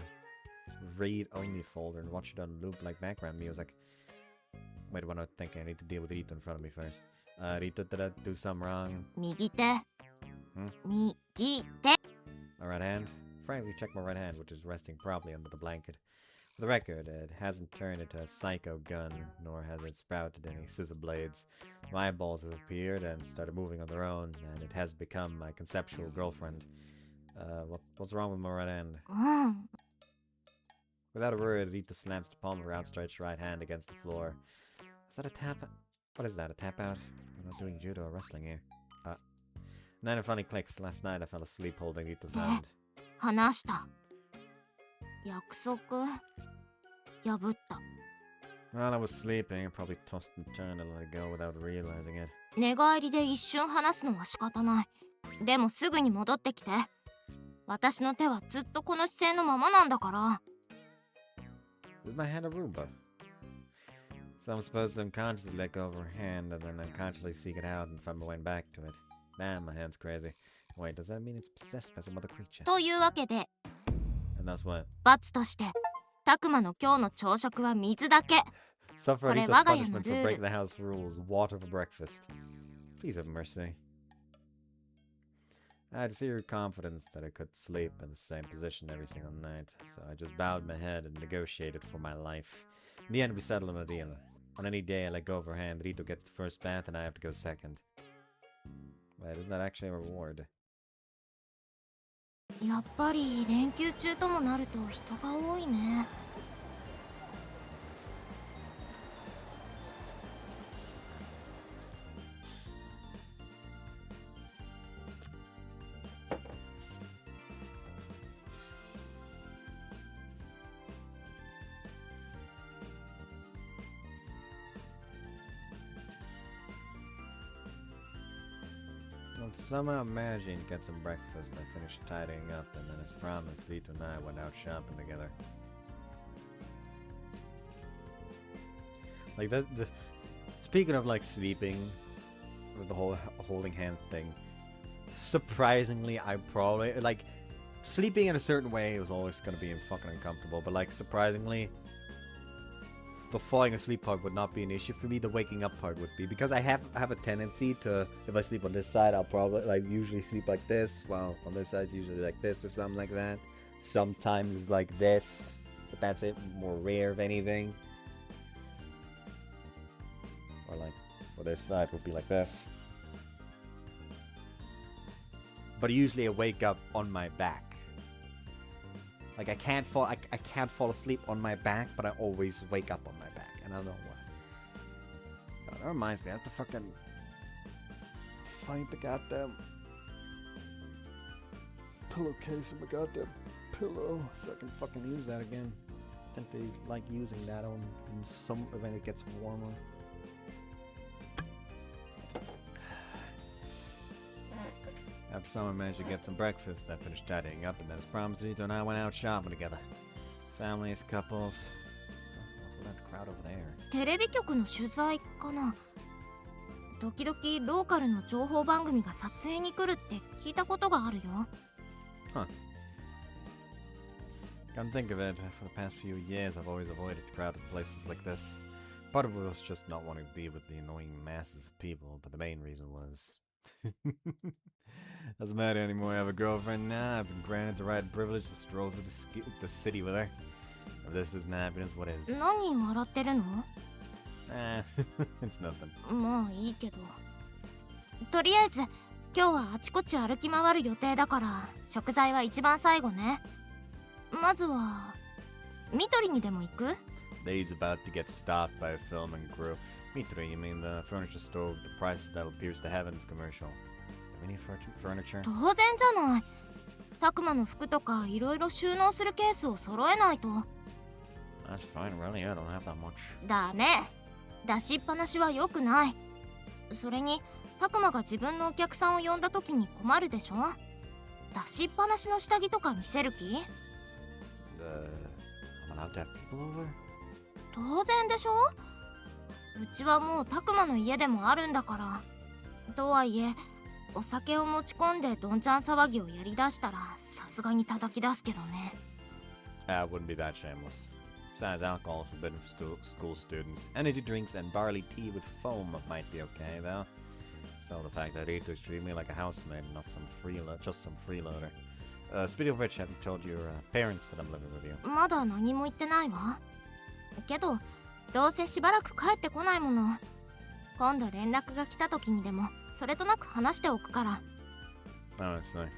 read-only folder and watch it on loop like background music. Wait, what am I thinking? I need to deal with Rito in front of me first. Rito, did I do something wrong? 右手。右手。 My right hand? Frankly, check my right hand, which is resting properly under the blanket. For the record, it hasn't turned into a psycho gun, nor has it sprouted any scissor blades. My eyeballs have appeared and started moving on their own, and it has become my conceptual girlfriend. What's wrong with my right hand? Without a word, Rita slams the palm of her outstretched right hand against the floor. Is that a tap? What is that, a tap out? I'm not doing judo or wrestling here. And then it finally clicks. Last night I fell asleep holding Rita's hand. 話した。約束破った。 While I was sleeping, I probably tossed and turned and let it go without realizing it. 寝返りで一瞬離すのは仕方ない。でもすぐに戻ってきて。私の手はずっとこの姿勢のままなんだから。 Is my hand a Roomba? So I'm supposed to unconsciously let go of her hand and then unconsciously seek it out and find my way back to it. Damn, my hand's crazy. Wait, does that mean it's possessed by some other creature? というわけで。 And that's what? 罰として、タクマの今日の朝食は水だけ。Suffer これ Rito's 我が家の punishment ル for ー breaking ル。 the house rules. Water for breakfast. Please have mercy. I had zero confidence that I could sleep in the same position every single night, so I just bowed my head and negotiated for my life. In the end, we settled on a deal. On any day I let go of her hand, Rito gets the first bath and I have to go second. Wait, isn't that actually a reward? やっぱり連休中ともなると人が多いね。Well, somehow managing to get some breakfast, I finished tidying up, and then as promised, Rito and I went out shopping together. Like, speaking of, like, sleeping, with the whole holding hand thing, surprisingly, I probably, like, sleeping in a certain way was always going to be fucking uncomfortable, but, like, surprisingly, the falling asleep part would not be an issue for me. The waking up part would be, because I have a tendency to, if I sleep on this side, I'll probably like usually sleep like this, while on this side it's usually like this or something like that. Sometimes it's like this, but that's it. More rare if anything. Or like for this side would be like this. But usually I wake up on my back. Like I can't fall asleep on my back, but I always wake up on my back, and I don't know why. God, that reminds me, I have to fucking find the goddamn pillowcase in my goddamn pillow so I can fucking use that again. I tend to like using that on some when it gets warmer. After someone managed to get some breakfast, I finished tidying up, and then as promised, Rito and I went out shopping together. Families, couples. What's with that crowd over there? テレビ局の取材かな。時々ローカルの情報番組が撮影に来るって聞いたことがあるよ。Huh. Come think of it, for the past few years I've always avoided crowded places like this. Part of it was just not wanting to be with the annoying masses of people, but the main reason was... Doesn't matter anymore, I have a girlfriend now. I've been granted the right and privilege to stroll through the city with her. If this isn't happiness, what is? 何笑ってるの？ It's nothing. まあいいけど。とりあえず今日はあちこち歩き回る予定だから食材は一番最後ね。まずはミトリにでも行く？ Days about to get stopped by a film and crew. Mitri, you mean the furniture store with the prices that'll pierce the heavens commercial? Do we need furniture? 当然じゃない。タクマの服とかいろいろ収納するケースを揃えないと。That's fine, really. I don't have that much. ダメ。出しっぱなしは良くない。それにタクマが自分のお客さんを呼んだ時に困るでしょ。出しっぱなしの下着とか見せる気？ I'm allowed to have people over? 当然でしょ。うちはもうタクマの家でもあるんだから。とはいえお酒を持ち込んでどんちゃん騒ぎをやりだしたらさすがに叩き出すけどね。It wouldn't be that shameless. Besides, alcohol is forbidden for school students. Energy drinks and barley tea with foam might be okay, though. So the fact that Rito is treating me like a housemaid, not some just some freeloader. Speaking of which, have you told your parents that I'm living with you? まだ何も言ってないわ。けどどうせしばらく帰ってこないもの。今度連絡が来た時にでもそれとなく話しておくから。 Oh, it's a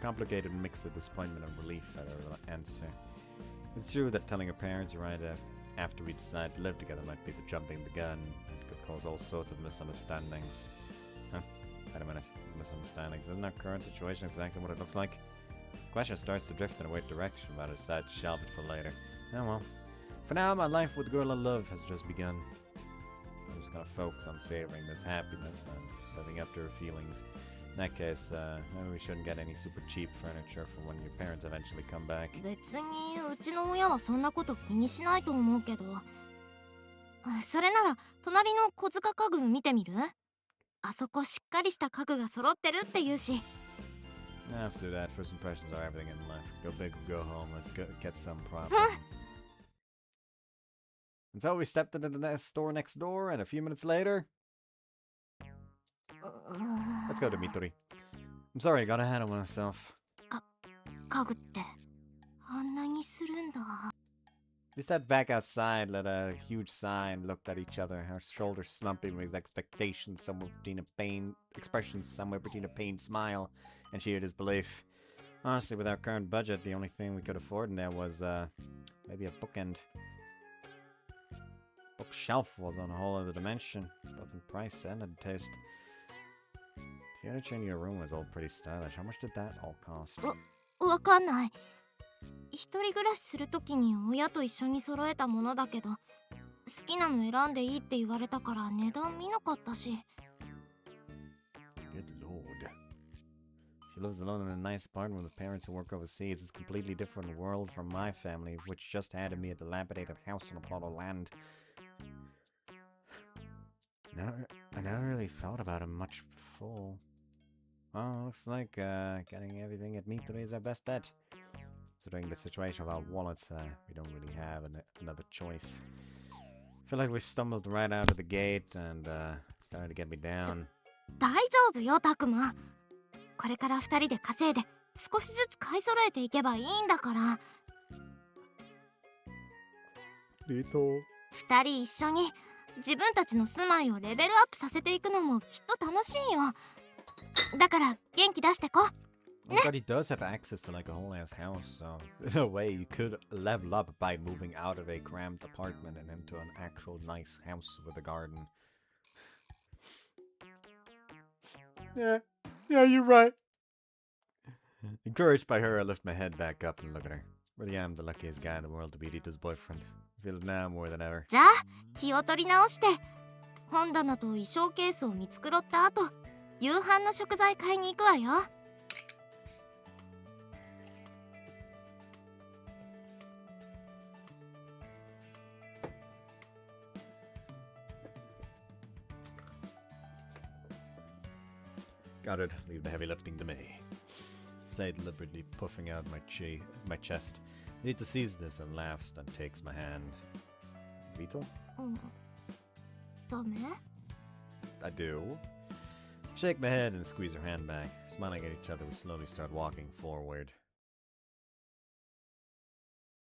complicated mix of disappointment and relief at her answer. It's true that telling her parents right after we decide to live together might be the jumping the gun and could cause all sorts of misunderstandings. Huh? Wait a minute. Misunderstandings. Isn't our current situation exactly what it looks like? The question starts to drift in a weird direction, but I decide to shelve it for later. Oh well. For now, my life with the girl I love has just begun. I'm just gonna focus on savoring this happiness and living up to her feelings. In that case, maybe we shouldn't get any super cheap furniture for when your parents eventually come back. 別にうちの親はそんなこと気にしないと思うけど。それなら隣の小塚家具見てみる？あそこしっかりした家具が揃ってるって言うし。Let's do that. First impressions are everything in life. Go big or go home. Let's get some profit. And so we stepped into the store next door, and a few minutes later... Let's go to Midori. I'm sorry, I got ahead of myself. 家具ってあんなにするんだ。 We stepped back outside, let a huge sigh, and looked at each other, our shoulders slumping with expectations somewhere between a pain... expressions somewhere between a pained smile and sheer disbelief. Honestly, with our current budget, the only thing we could afford in there was, maybe a bookend. Bookshelf was on a whole other dimension, both in price and in taste. Furniture in your room was all pretty stylish. How much did that all cost? わかんない。一人暮らしするときに親と一緒に揃えたものだけど、好きなの選んでいいって言われたから値段見なかったし。 Good lord. She lives alone in a nice apartment with parents who work overseas. It's a completely different world from my family, which just handed me a dilapidated house on a plot of land. I never really thought about it much before. Well, looks like getting everything at Midori is our best bet. Considering the situation of our wallets, we don't really have another choice. I feel like we've stumbled right out of the gate, and it's starting to get me down. 大丈夫よ、タクマ。これから二人で稼いで少しずつ買い揃えていけばいいんだから。リト。二人一緒に自分たちの住まいをレベルアップさせていくのもきっと楽しいよ。だから元気出してこ。But he does have access to like a whole ass house, so in a way you could level up by moving out of a cramped apartment and into an actual nice house with a garden. Yeah, you're right. Encouraged by her, I lift my head back up and look at her. Really am the luckiest guy in the world to be Rito's boyfriend. I feel it now more than ever. じゃあ気を取り直して本棚と衣装ケースを見繕った後、夕飯の食材買いに行くわよ。Got it. Leave the heavy lifting to me. Say deliberately, puffing out my chest. Rito sees this and laughs, then takes my hand. Rito? ダメ? I do. Shake my head and squeeze her hand back. Smiling at each other, we slowly start walking forward.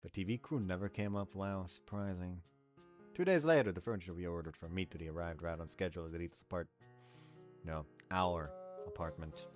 The TV crew never came up. Wow, surprising. 2 days later, the furniture we ordered from Midori arrived right on schedule at Rito's our apartment.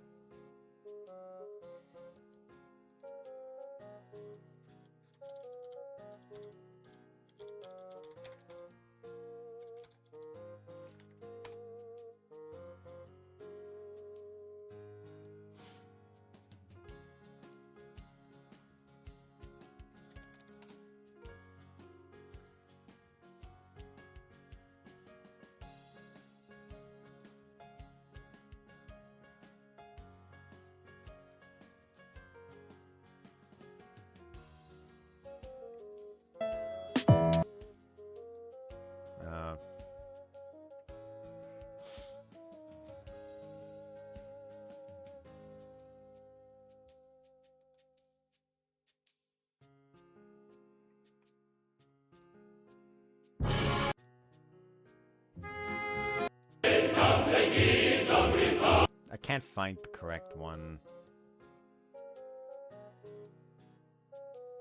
I can't find the correct one.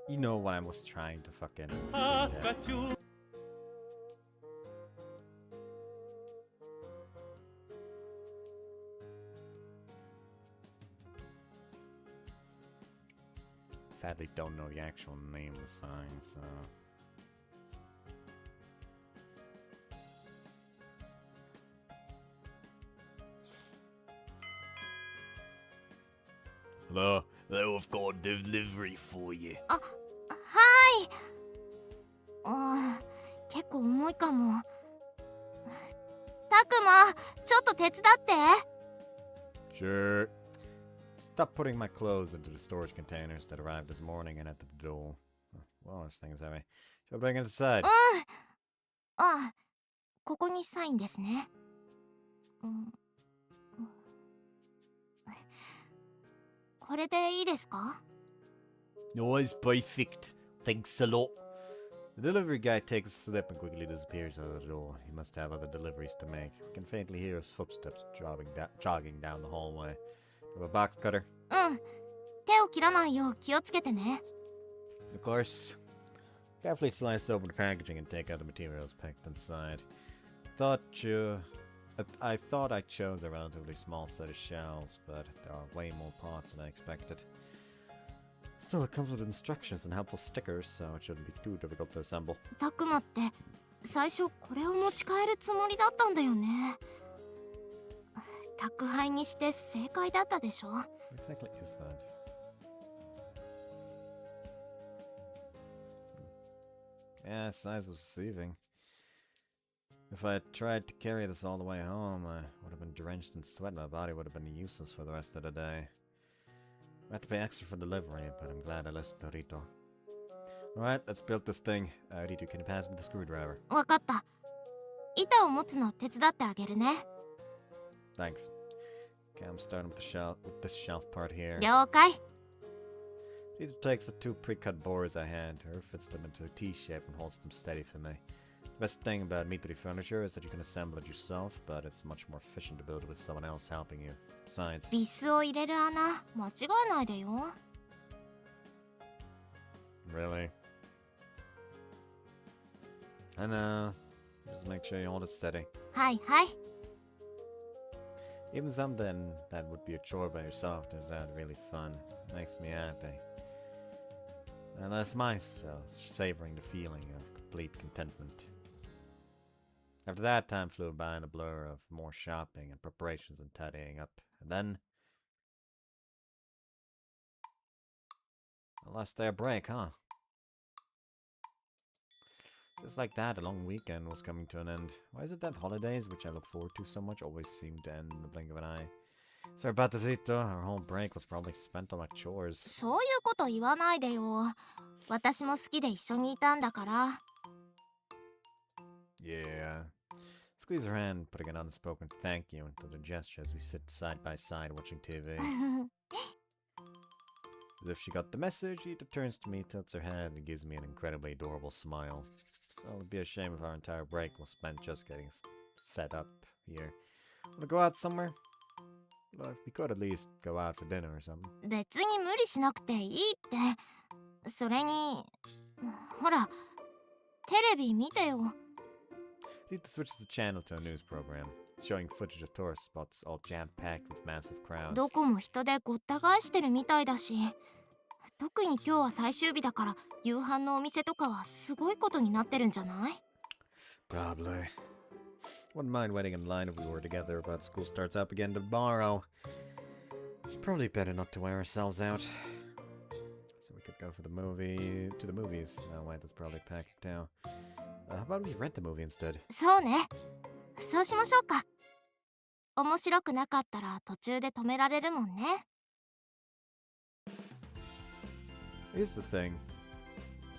You know what I was trying to fucking... Sadly don't know the actual name of the sign, so... Hello, I've got delivery for you. はい。結構重いかも。タクマ、ちょっと手伝って。Sure. Stop putting my clothes into the storage containers that arrived this morning and at the door. Well, this thing is heavy. Shall I bring it inside? ここにサインですね。これでいいですか? No, it's perfect. Thanks a lot. The delivery guy takes a slip and quickly disappears out of the door. He must have other deliveries to make. You can faintly hear his footsteps jogging down the hallway. You have a box cutter? うん。手を切らないよう気をつけてね。Of course. Carefully slice open the packaging and take out the materials packed inside. I thought I chose a relatively small set of shells, but there are way more parts than I expected. Still, it comes with instructions and helpful stickers, so it shouldn't be too difficult to assemble. タクマって最初これを持ち帰るつもりだったんだよね。宅配にして正解だったでしょ。 What exactly is that? Yeah, size was deceiving. If I had tried to carry this all the way home, I would have been drenched in sweat. My body would have been useless for the rest of the day. I had to pay extra for delivery, but I'm glad I listened to Rito. Alright, let's build this thing. Rito, can you pass me the screwdriver? わかった。板を持つの手伝ってあげるね。 Thanks. Okay, I'm starting with this shelf part here. 了解。 Rito takes the two pre-cut boards I hand her, fits them into a T-shape and holds them steady for me. The best thing about Mitri furniture is that you can assemble it yourself, but it's much more efficient to build it with someone else helping you. Besides... ビスを入れる穴、間違えないでよ。 Really? I know. Just make sure you hold it steady. はいはい。 Even something that would be a chore by yourself turns out really fun. Makes me happy. And that's myself, savoring the feeling of complete contentment. After that, time flew by in a blur of more shopping and preparations and tidying up. And then... the last day of break, huh? Just like that, a long weekend was coming to an end. Why is it that holidays, which I look forward to so much, always seem to end in the blink of an eye? Sorry about this, Rito. Our whole break was probably spent on my chores. そういうこと言わないでよ。私も好きで一緒にいたんだから。 Yeah. Squeeze her hand, putting an unspoken thank you into the gesture as we sit side by side watching TV. As if she got the message, Rita turns to me, tilts her head, and gives me an incredibly adorable smile. So it'd be a shame if our entire break was spent just getting set up here. Wanna go out somewhere? Look, we could at least go out for dinner or something. 別に無理しなくていいって。それに、ほら、テレビ見てよ。 Rita switches the channel to a news program, showing footage of tourist spots all jam-packed with massive crowds. どこも人でごった返してるみたいだし。特に今日は最終日だから夕飯のお店とかはすごいことになってるんじゃない？ Probably. Wouldn't mind waiting in line if we were together, but school starts up again tomorrow. It's probably better not to wear ourselves out. So we could go to the movies. No, wait, that's probably packed now. How about we rent the movie instead? そうね。そうしましょうか。面白くなかったら途中で止められるもんね。 Here's the thing.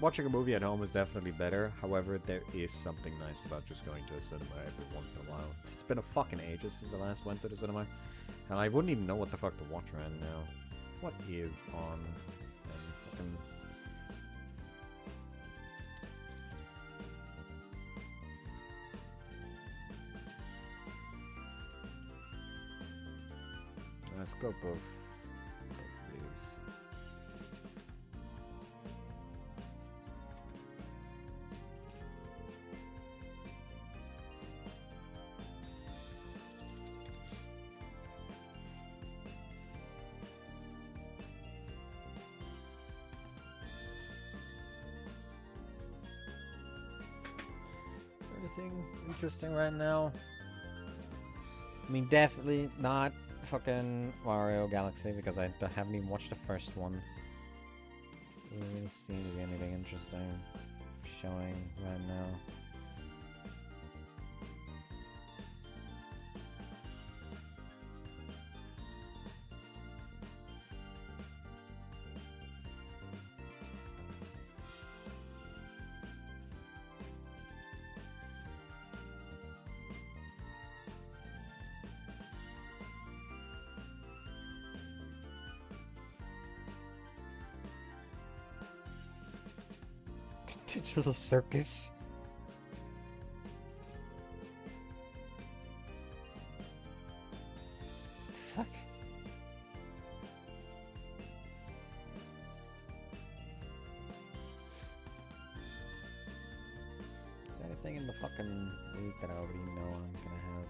Watching a movie at home is definitely better. However, there is something nice about just going to a cinema every once in a while. It's been a fucking ages since I last went to the cinema. And I wouldn't even know what the fuck to watch right now. What is on? Fucking... scope of these. Is there anything interesting right now? I mean, definitely not fucking Mario Galaxy, because I haven't even watched the first one. Doesn't really seem to be anything interesting showing right now. Digital circus. Fuck. Is there anything in the fucking week that I already know I'm gonna have?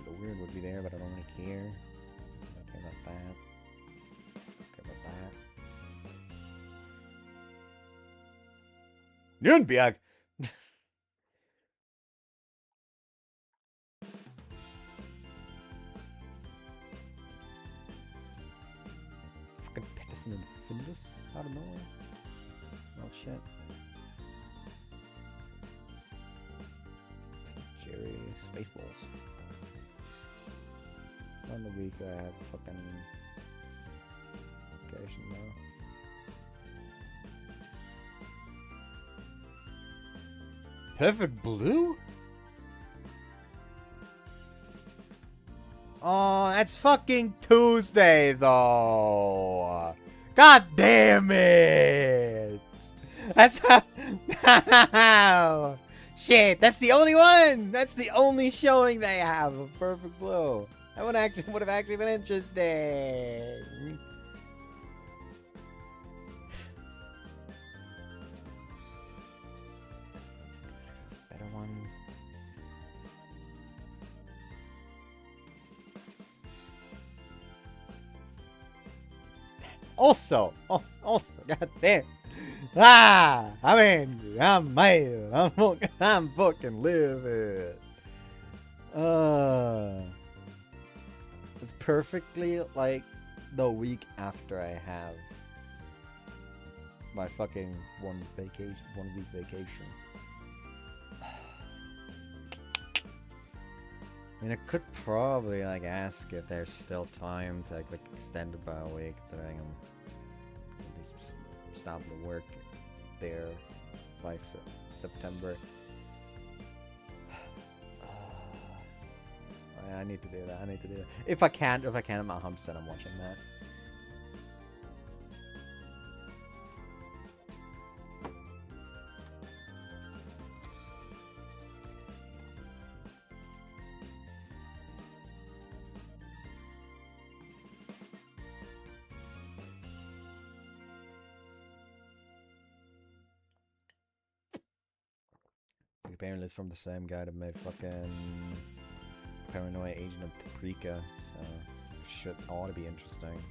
The weird would be there, but I don't really care. Okay about that. Okay about that. Nürnberg! Fucking Peterson and Findus out of nowhere. Oh shit. Jerry Spaceballs. On the week I have fucking vacation now. Perfect Blue? Oh, that's fucking Tuesday though. God damn it! That's how. Shit, that's the only one. That's the only showing they have of Perfect Blue. That would have actually been interesting. Better one. Also, goddamn. I mean, I'm mad. I'm fucking livid. It's perfectly like the week after I have my fucking 1 week vacation. I mean, I could probably like ask if there's still time to like extend it by a week, considering I'm just stopping to work there by September. I need to do that. If I can't, I'm at Homestead, I'm watching that. Apparently it's from the same guy that made fucking Paranoia Agent of Paprika, so shit ought to be interesting.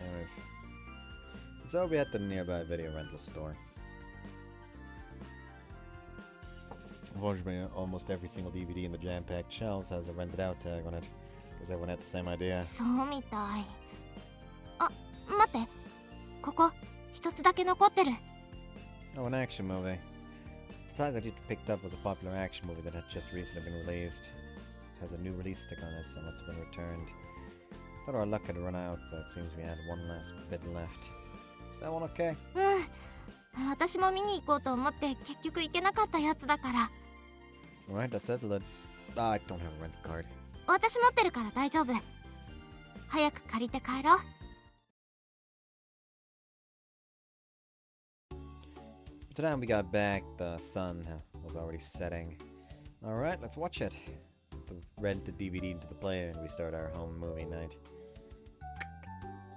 Anyways, so we at the nearby video rental store. Unfortunately, almost every single DVD in the jam-packed shelves has a rented out tag on it, because everyone had the same idea. そうみたい。あ、待って。ここ一つだけ残ってる。 Oh, an action movie. The title that you picked up was a popular action movie that had just recently been released. It has a new release sticker on it, so it must have been returned. Thought our luck had run out, but it seems we had one last bit left. Is that one okay? うん。私も見に行こうと思って結局行けなかったやつだから。 Alright, let's settle it. I don't have a rental card. 私持ってるから大丈夫。早く借りて帰ろう。 By the time we got back, the sun was already setting. Alright, let's watch it. Rent the DVD into the player and we start our home movie night.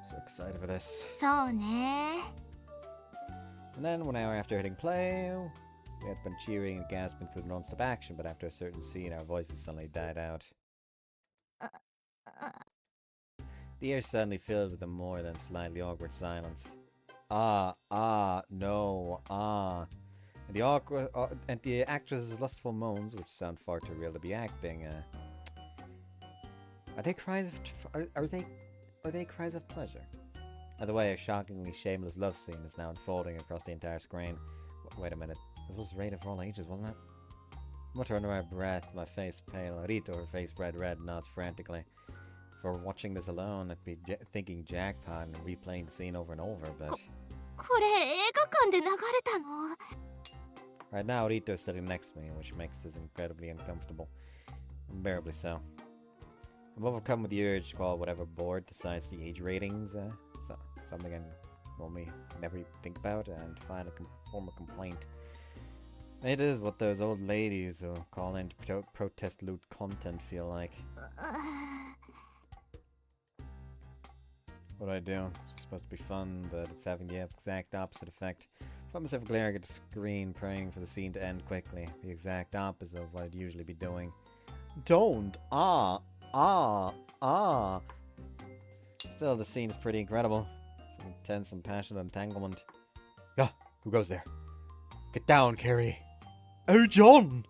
So excited for this. そうね。 And then 1 hour after hitting play, we had been cheering and gasping through the non-stop action, but after a certain scene, our voices suddenly died out. The air suddenly filled with a more than slightly awkward silence. No. And the actress's lustful moans, which sound far too real to be acting. Are they cries of are they cries of pleasure? By the way, a shockingly shameless love scene is now unfolding across the entire screen. Wait a minute. This was rated for all ages, wasn't it? Mutter under my breath, my face pale. Rito, her face bright red, nods frantically. If I were watching this alone, I'd be thinking jackpot and replaying the scene over and over, but... これ映画館で流れたの？ Right now, Rito is sitting next to me, which makes this incredibly uncomfortable. Unbearably so. I'm overcome with the urge to call whatever board decides the age ratings, so something I normally never think about, and file a form of complaint. It is what those old ladies who call in to protest loot content feel like. What do I do? It's supposed to be fun, but it's having the exact opposite effect. I find myself glaring at the screen, praying for the scene to end quickly. The exact opposite of what I'd usually be doing. Don't! Still, the scene's pretty incredible. It's an intense and passionate entanglement. Ah, who goes there? Get down, Carrie! Oh, John!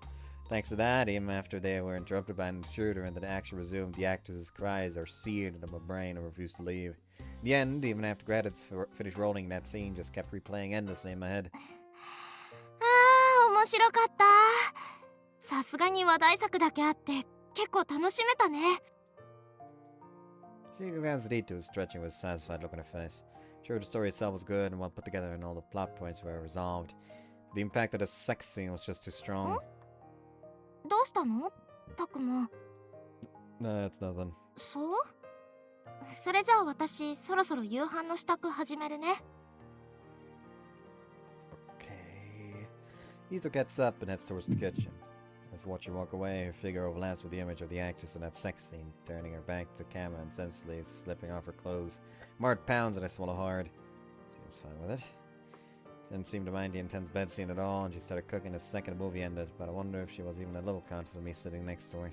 Thanks to that, even after they were interrupted by an intruder and the action resumed, the actors' cries are seared into my brain and refused to leave. In the end, even after credits finished rolling, that scene just kept replaying endlessly in my head. あー、面白かった。さすがに話題作だけあって結構楽しめたね。Seeing glanced at Rito, stretching with a satisfied look on her face. Sure, the story itself was good and well put together, and all the plot points were resolved. The impact of the sex scene was just too strong. どうしたの？たくま。No, it's nothing. そう？それじゃあ私そろそろ夕飯の支度始めるね。Okay. Rito gets up and heads towards the kitchen. As I watch her walk away, her figure overlaps with the image of the actress in that sex scene, turning her back to the camera and senselessly slipping off her clothes. Mark pounds and I swallow hard. She was fine with it. She didn't seem to mind the intense bed scene at all, and she started cooking the second the movie ended, but I wonder if she was even a little conscious of me sitting next to her.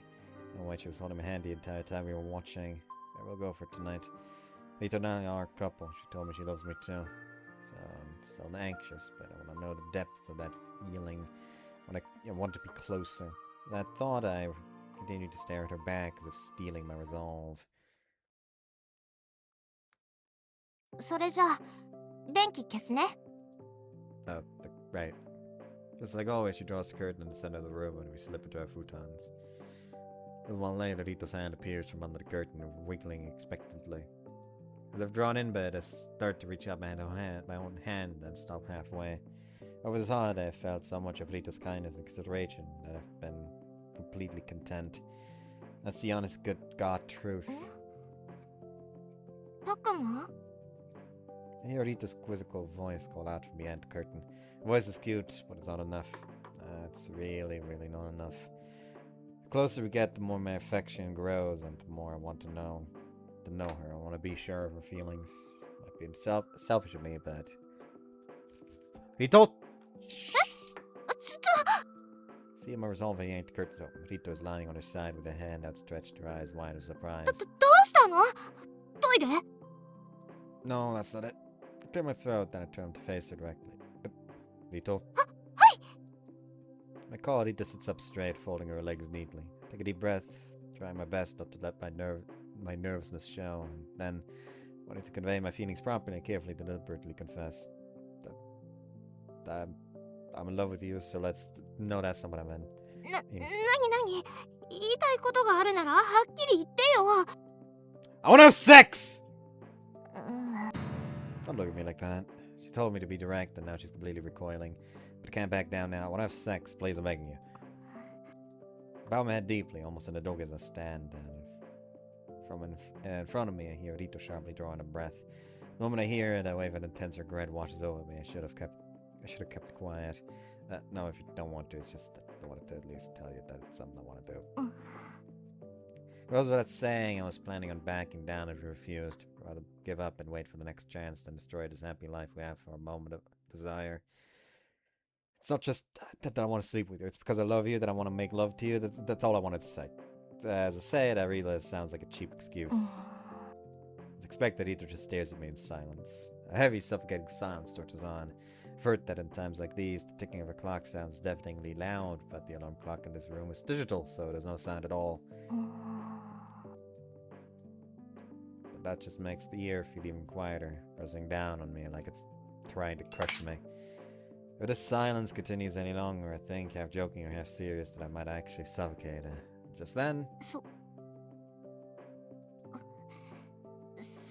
And why she was holding my hand the entire time we were watching. I will go for it tonight. Rito and I are a couple. She told me she loves me too. So I'm still anxious, but I want to know the depth of that feeling. I want to be closer. That thought, I continued to stare at her back as if stealing my resolve. それじゃあ電気消すね。Right. Just like always, she draws the curtain in the center of the room and we slip into our futons. A little while later, Rito's hand appears from under the curtain, wiggling expectantly. As I've drawn in bed, I start to reach out my own hand, then stop halfway. Over this holiday, I felt so much of Rito's kindness and consideration that I've been completely content. That's the honest, good God truth. たくま？ I hear Rito's quizzical voice call out from behind the curtain. The voice is cute, but it's not enough. It's really, really not enough. The closer we get, the more my affection grows, and the more I want to know her. I want to be sure of her feelings. Might be selfish of me, but... Rito! See my resolve, I yanked the curtains open. Rito is lying on her side with her hand outstretched, her eyes wide with surprise. どうしたの？トイレ？ No, that's not it. I cleared my throat, then I turned to face her directly. Rito? I call Rito sits up straight, folding her legs neatly. Take a deep breath, trying my best not to let my nervousness show. And then, wanting to convey my feelings properly, I carefully, deliberately confess that I'm in love with you, so no, that's not what I meant. なに言いたいことがあるならはっきり言ってよ。 I wanna have sex! Don't look at me like that. She told me to be direct, and now she's completely recoiling. But I can't back down now. I want to have sex. Please, I'm begging you. I bow my head deeply, almost in a dog as I stand. From in front of me, I hear Rito sharply drawing a breath. The moment I hear it, a wave of intense regret washes over me. I should have kept quiet. No, if you don't want to, it's just I wanted to at least tell you that it's something I want to do. It goes without saying, I was planning on backing down if you refused. Rather give up and wait for the next chance than destroy this happy life we have for a moment of desire. It's not just that I want to sleep with you. It's because I love you that I want to make love to you. That's all I wanted to say. As I say it, I realize it sounds like a cheap excuse. As expected, Rito just stares at me in silence. A heavy, suffocating silence torches on. I've heard that in times like these, the ticking of a clock sounds deafeningly loud, but the alarm clock in this room is digital, so there's no sound at all. But that just makes the ear feel even quieter, pressing down on me like it's trying to crush me. If this silence continues any longer, I think, half joking or half serious, that I might actually suffocate. Just then...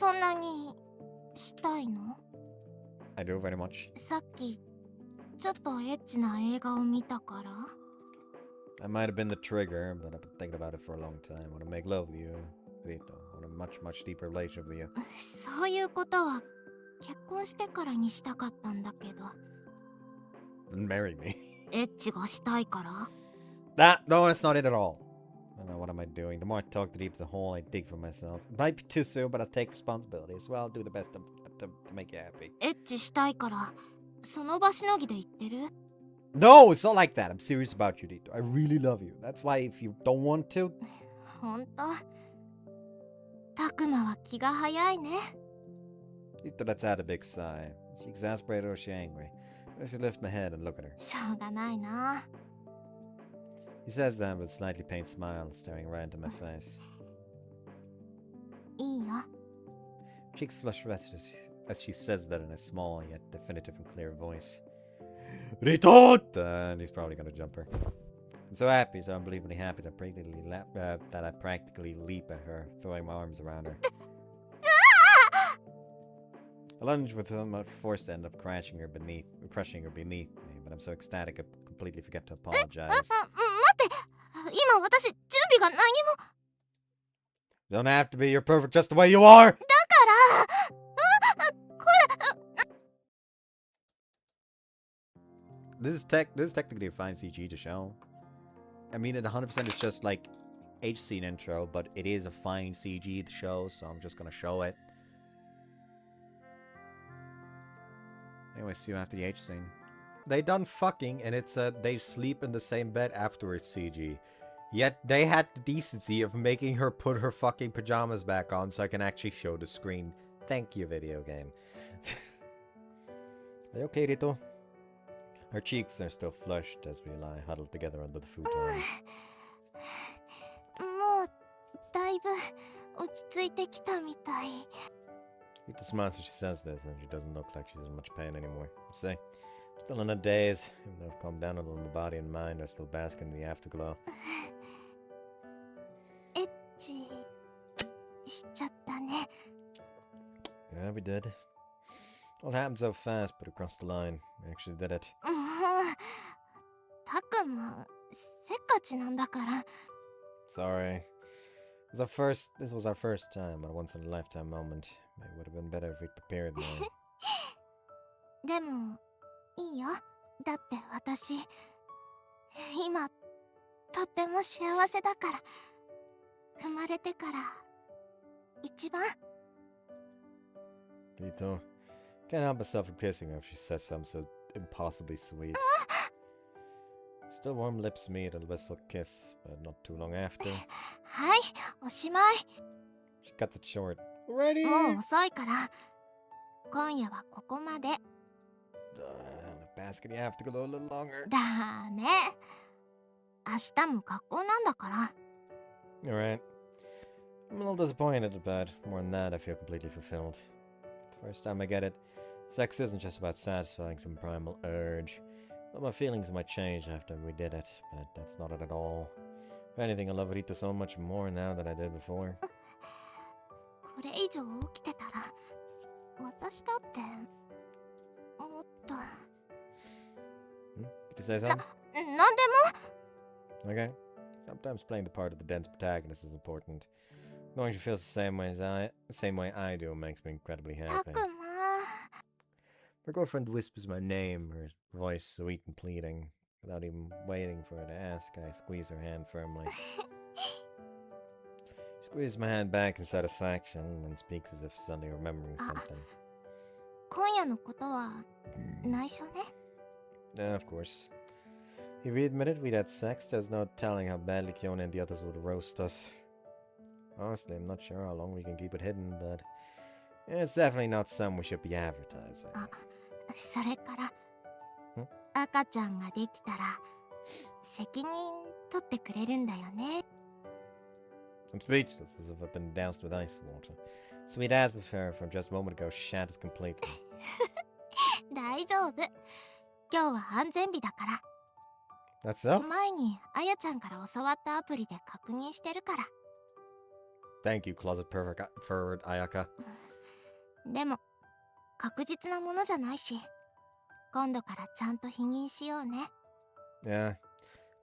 そんなにしたいの？ I do very much. さっきちょっとエッチな映画を見たから。 I might have been the trigger, but I've been thinking about it for a long time. I want to make love with you, Rito. I want a much deeper relationship with you. そういうことは結婚してからにしたかったんだけど。 Then marry me. エッチがしたいから？ No, that's not it at all. I don't know, what am I doing? The more I talk, the deeper the hole I dig for myself. It might be too soon, but I'll take responsibility as well. I'll do the best to make you happy. エッチしたいからその場しのぎで言ってる？ No, it's not like that. I'm serious about you, Rito. I really love you. That's why if you don't want to... ほんと？たくまは気が早いね。 Rito lets out a big sigh. Is she exasperated or is she angry? I should lift my head and look at her. しょうがないな。 He says that with a slightly pained smile, staring right into my face. いいよ。 Cheeks flush red as she says that in a small yet definitive and clear voice. Rito! And he's probably gonna jump her. I'm so happy, so unbelievably happy that I practically leap at her, throwing my arms around her. I lunge with him, forced to end up crushing her beneath me, but I'm so ecstatic I completely forget to apologize. 待って、今私準備が何も。 Don't have to be, you're perfect just the way you are! だから、これ。 This is technically a fine CG to show. I mean, it 100% is just like H scene intro, but it is a fine CG to show, so I'm just gonna show it. Anyway, see you after the H scene. They done fucking, and it's they sleep in the same bed afterwards CG. Yet they had the decency of making her put her fucking pajamas back on so I can actually show the screen. Thank you, video game. Are you okay, Rito? Her cheeks are still flushed as we lie huddled together under the futon. もうだいぶ落ち着いてきたみたい。 Rito smiles as she says this, and she doesn't look like she's in much pain anymore. Say, still in her daze, even though I've calmed down a little in the body and mind, are still basking in the afterglow. エッチしちゃったね。 Yeah, we did. All happened so fast, but across the line. We actually did it. もうたくませっかちなんだから。 Sorry. This was our first time, a once-in-a-lifetime moment. It would have been better if we'd prepared more. でもいいよ。だって私今とっても幸せだから。生まれてから一番。 Rito, can't help myself from kissing her if she says something so impossibly sweet. Still warm lips meet and a wistful kiss, but not too long after. はい、おしまい。 She cuts it short. Ready? もう遅いから。今夜はここまで。 Bask in the afterglow a little longer. ダメ。明日も学校なんだから。 You're right. I'm a little disappointed, but more than that, I feel completely fulfilled. The first time I get it, sex isn't just about satisfying some primal urge. But my feelings might change after we did it, but that's not it at all. If anything, I love Rito so much more now than I did before. これ以上起きてたら、私だってもっと。 Did you say something? なんでも。 Okay. Sometimes playing the part of the dense protagonist is important. Knowing she feels the same way I do makes me incredibly た happy. くま。 My girlfriend whispers my name, her voice sweet and pleading. Without even waiting for her to ask, I squeeze her hand firmly. She squeezes my hand back in satisfaction and speaks as if suddenly remembering something. 今夜のことは内緒ね。 Yeah, of course. If we admitted we'd had sex, there's no telling how badly Kiona and the others would roast us. Honestly, I'm not sure how long we can keep it hidden, but it's definitely not something we should be advertising. あ、それから、 赤ちゃんができたら責任取ってくれるんだよね。 I'm speechless, as if I've been doused with ice water. Sweet as before from just a moment ago shatters completely. 大丈夫。今日は安全日だから。 That's so? 前にあやちゃんから教わったアプリで確認してるから。 Thank you, closet pervert Ayaka. でも確実なものじゃないし、今度からちゃんと否認しようね。 Yeah,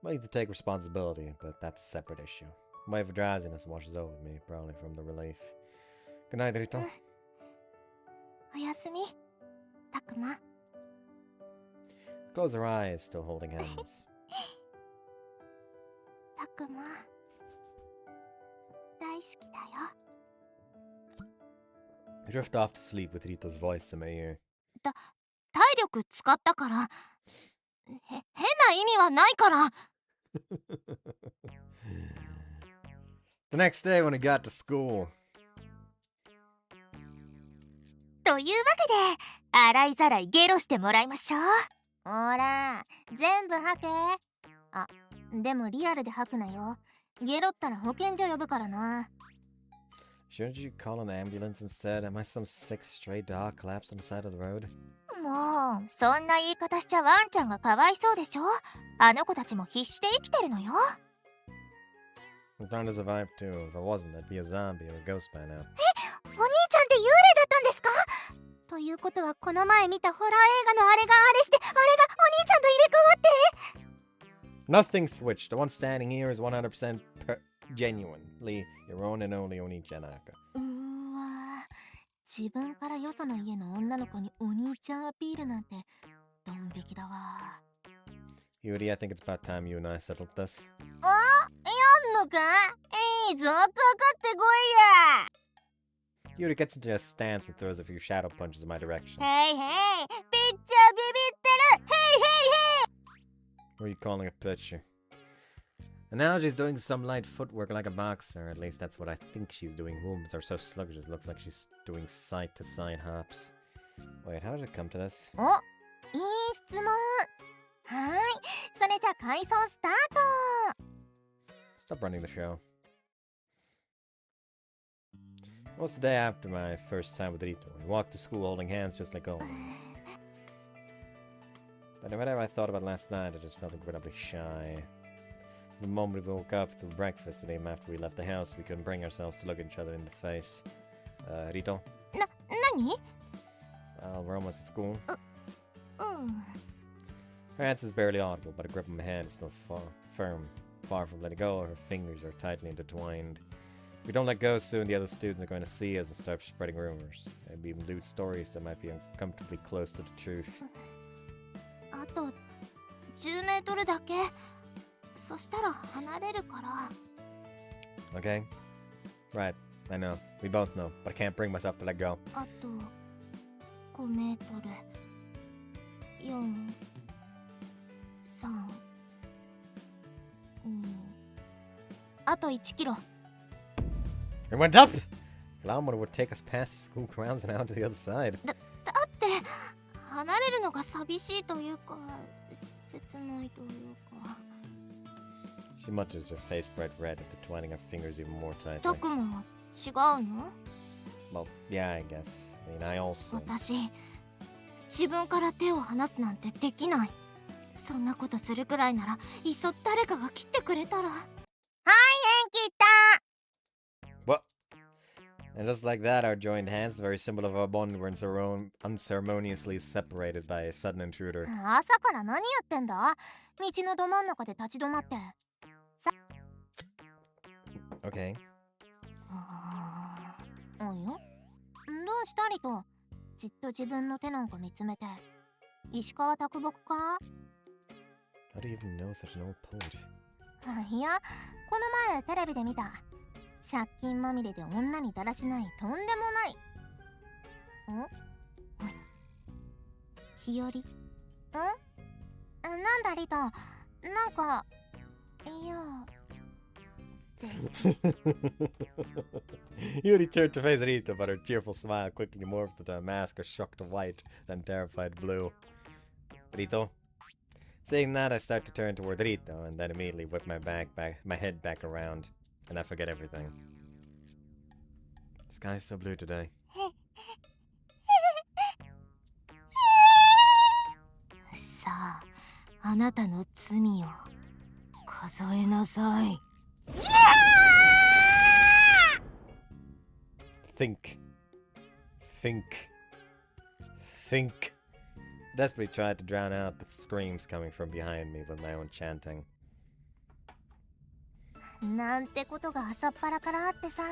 might need to take responsibility, but that's a separate issue. Wave of drowsiness washes over me, probably from the relief. Good night, Rito. おやすみ、たくま。 Close her eyes, still holding hands. たくま、大好きだよ。 I drift off to sleep with Rito's voice in my ear. 体力使ったから、変な意味はないから。 The next day when I got to school, というわけで洗いざらいゲロしてもらいましょう。ほら、全部吐け。あ、でもリアルで吐くなよ。ゲロったら保健所呼ぶからな。 shouldn't you call an ambulance instead? Am I some sick stray dog collapsed on the side of the road? もうそんな言い方しちゃワンちゃんがかわいそうでしょ。あの子たちも必死で生きてるのよ。 I'm trying to survive too. If I wasn't, I'd be a zombie or a ghost by now. お兄ちゃんって幽霊だったんですか？ということはこの前見たホラー映画のあれがあれして、あれがお兄ちゃんと入れ替わって。 Nothing switched. The one standing here is 100% genuinely your own and only Oni-chanaka. うーわ、自分からよその家の女の子にお兄ちゃんアピールなんてドン引きだわ。 Yuri, I think it's about time you and I settled this. あ、やんのか？ぞこかってこいや。 Yuri gets into a stance and throws a few shadow punches in my direction. へいへい、ピッチャービビってる。へいへいへい。 What are you calling a pitcher? And now she's doing some light footwork like a boxer. At least that's what I think she's doing. Moves are so sluggish, it looks like she's doing side-to-side hops. Wait, how did it come to this? お、いい質問。はーい、それじゃ回想スタート。 Stop running the show. It was the day after my first time with Rito. We walked to school holding hands just like always. But whenever I thought about last night, I just felt incredibly shy. The moment we woke up through breakfast and even after we left the house, we couldn't bring ourselves to look at each other in the face. Rito? なに？ Well, we're almost at school. うん。 Her answer is barely audible, but her grip on my hand is still firm. Far from letting go, her fingers are tightly intertwined. If we don't let go soon, the other students are going to see us and start spreading rumors. Maybe even loose stories that might be uncomfortably close to the truth. あと10メートルだけ。そしたら離れるから。 Okay? Right, I know. We both know, but I can't bring myself to let go. あと5メートル。4、3、2。あと1キロ。 It went up! Kilometer would take us past school grounds and out to the other side. だって離れるのが寂しいというか切ないというか。 She mutters, her face bright red, intertwining her fingers even more た tightly. くもは違うの？ Well, yeah, I guess. I mean, I also... 私、自分から手を離すなんてできない。そんなことするくらいならいっそ誰かが切ってくれたら。はい、縁切った。 What? And just like that, our joined hands, the very symbol of our bond, were unceremoniously separated by a sudden intruder. 朝から何やってんだ？道のど真ん中で立ち止まって。 Okay. およ？どうしたりと？じっと自分の手なんか見つめて。石川啄木か？ How do you even know such an old poet? いや、この前テレビで見た。借金まみれで女にだらしないとんでもない。ん？日和？なんだリト、なんか、いや。Yuri turned to face Rito, but her cheerful smile quickly morphed into a mask of shocked white, then terrified blue. Rito? Seeing that, I start to turn toward Rito, and then immediately whip my head back around, and I forget everything. The sky's so blue today. さあ、あなたの罪を数えなさい。 Think. Think. Desperately tried to drown out the screams coming from behind me with my own chanting. なんてことが朝っぱらからあってさ、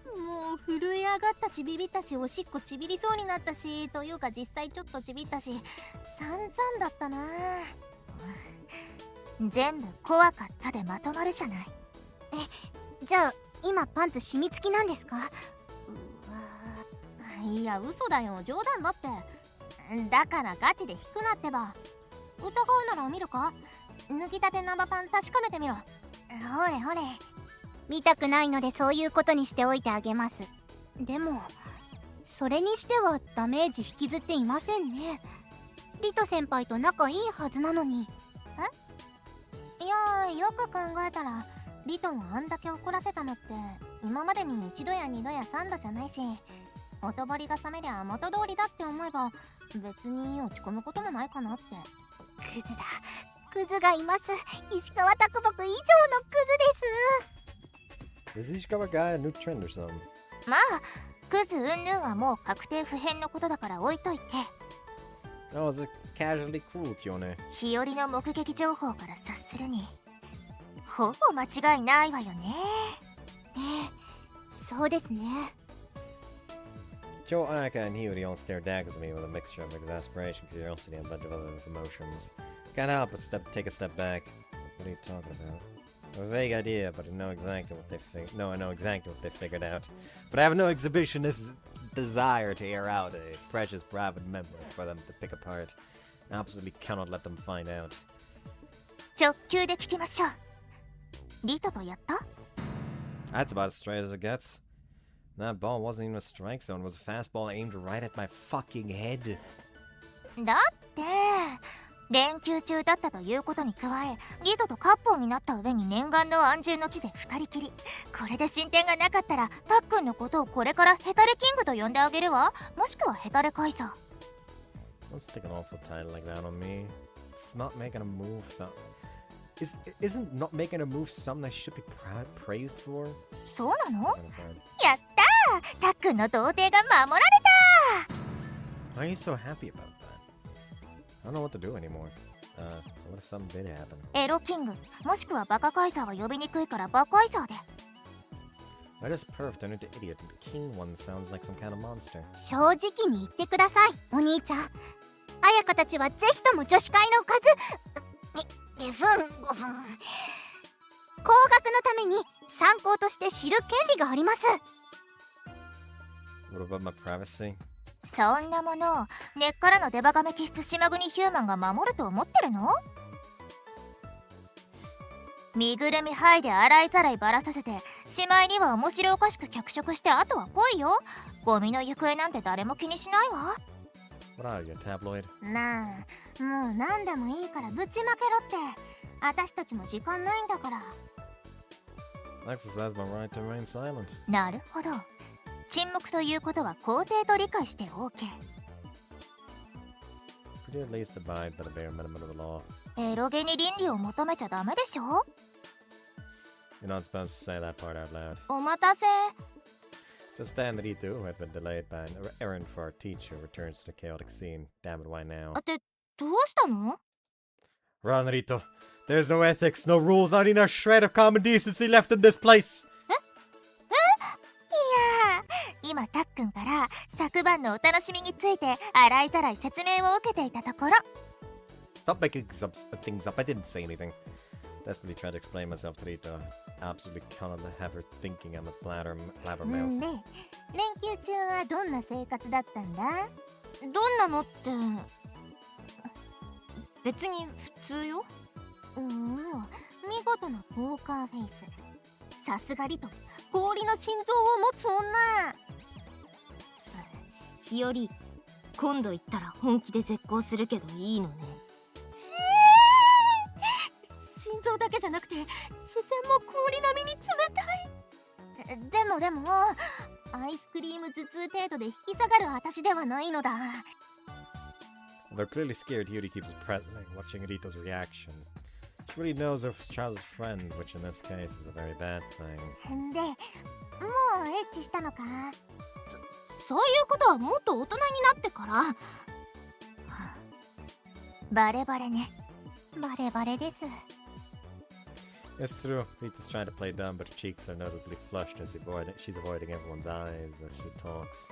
もう震え上がったしビビったし、おしっこちびりそうになったし、というか実際ちょっとちびったし、散々だったな。全部怖かったでまとまるじゃない。じゃあ今パンツ染み付きなんですか？いや嘘だよ、冗談だって。だからガチで引くなってば。疑うなら見るか？脱ぎたて生パン確かめてみろ。ほれほれ。見たくないのでそういうことにしておいてあげます。でもそれにしてはダメージ引きずっていませんね。リト先輩と仲いいはずなのに。いやよく考えたらリトをあんだけ怒らせたのって今までに1度や2度や3度じゃないし、ほとぼりが冷めりゃ元通りだって思えば別に落ち込むこともないかなって。クズだ、クズがいます。石川啄木以上のクズです。 Is Ishikawa guy a new trend or something? まあクズうんぬんはもう確定不変のことだから置いといて。 Oh, it's a casually cool Kyone. 日和の目撃情報から察するにほぼ間違いないわよね。そうですね。Kyo Ayaka and Hiyori all stare daggers at me with a mixture of exasperation, curiosity, and a bunch of other emotions. Can't help but take a step back. What are you talking about? I have a vague idea, but I know exactly what they figured out. But I have no exhibitionist desire to air out a precious private memory for them to pick apart. I absolutely cannot let them find out. 直球で聞きましょう。リトとやった？ That's about as straight as it gets. That ball wasn't even a strike zone. It was a fastball aimed right at my fucking head. だって連休中だったということに加え、リトとカッポーになった上に念願の安住の地で2人きり。これで進展がなかったらタックンのことをこれからヘタレキングと呼んであげるわ。もしくはヘタレカイザー。 Don't stick an awful title like that on me. It's not making a move, isn't not making a move something I should be praised for? そうなの？ I'm sorry. やったー、タックンの童貞が守られた。 Why are you so happy about that? I don't know what to do anymore. So what if something did happen? エロキングもしくはバカカイザーは呼びにくいからバカイザーで。 I just perf turned into idiot, and the king one sounds like some kind of monster. 正直に言ってください、お兄ちゃん。綾香たちはぜひとも女子会の数5分工学のために参考として知る権利があります。 What about my privacy? そんなもの根っからのデバガメ気質島国ヒューマンが守ると思ってるの？身ぐるみ剥いで洗いざらいばらさせてしまいには面白おかしく脚色してあとは来いよ。ゴミの行方なんて誰も気にしないわ。 What are you, a tabloid? なあもう何でもいいからぶちまけろって。私たちも時間ないんだから。 Exercise my right to remain silent. なるほど、沈黙ということは肯定と理解して OK。 Could you at least abide by the bare minimum of the law? エロゲに倫理を求めちゃダメでしょ。 You're not supposed to say that part out loud. お待たせ。 Just then, Rito, who had been delayed by an errand for our teacher, returns to the chaotic scene. Damn it, why now? ってどうしたの？ Run, Rito. There's no ethics, no rules, not even a shred of common decency left in this place. いや今タックンから昨晩のお楽しみについて洗いざらい説明を受けていたところ。 Stop making things up. I didn't say anything. Desperately tried to explain myself to Rito. Absolutely cannot have her thinking I'm a blabbermouth. ねえ、連休中はどんな生活だったんだ？どんなのって別に普通よ。見事なポーカーフェイス。さすがリト、氷の心臓を持つ女。日和、今度行ったら本気で絶交するけどいいのね。心臓だけじゃなくて視線も氷並みに冷たい。でもアイスクリーム頭痛程度で引き下がる私ではないのだ。 They're clearly scared. Hiyori keeps watching Rito's reaction. She really knows her child's friend, which in this case is a very bad thing. で、もうエッチしたのか？そういうことはもっと大人になってから。バレバレね。バレバレです。 It's true. Rita's trying to play dumb, but her cheeks are notably flushed as she's avoiding everyone's eyes as she talks.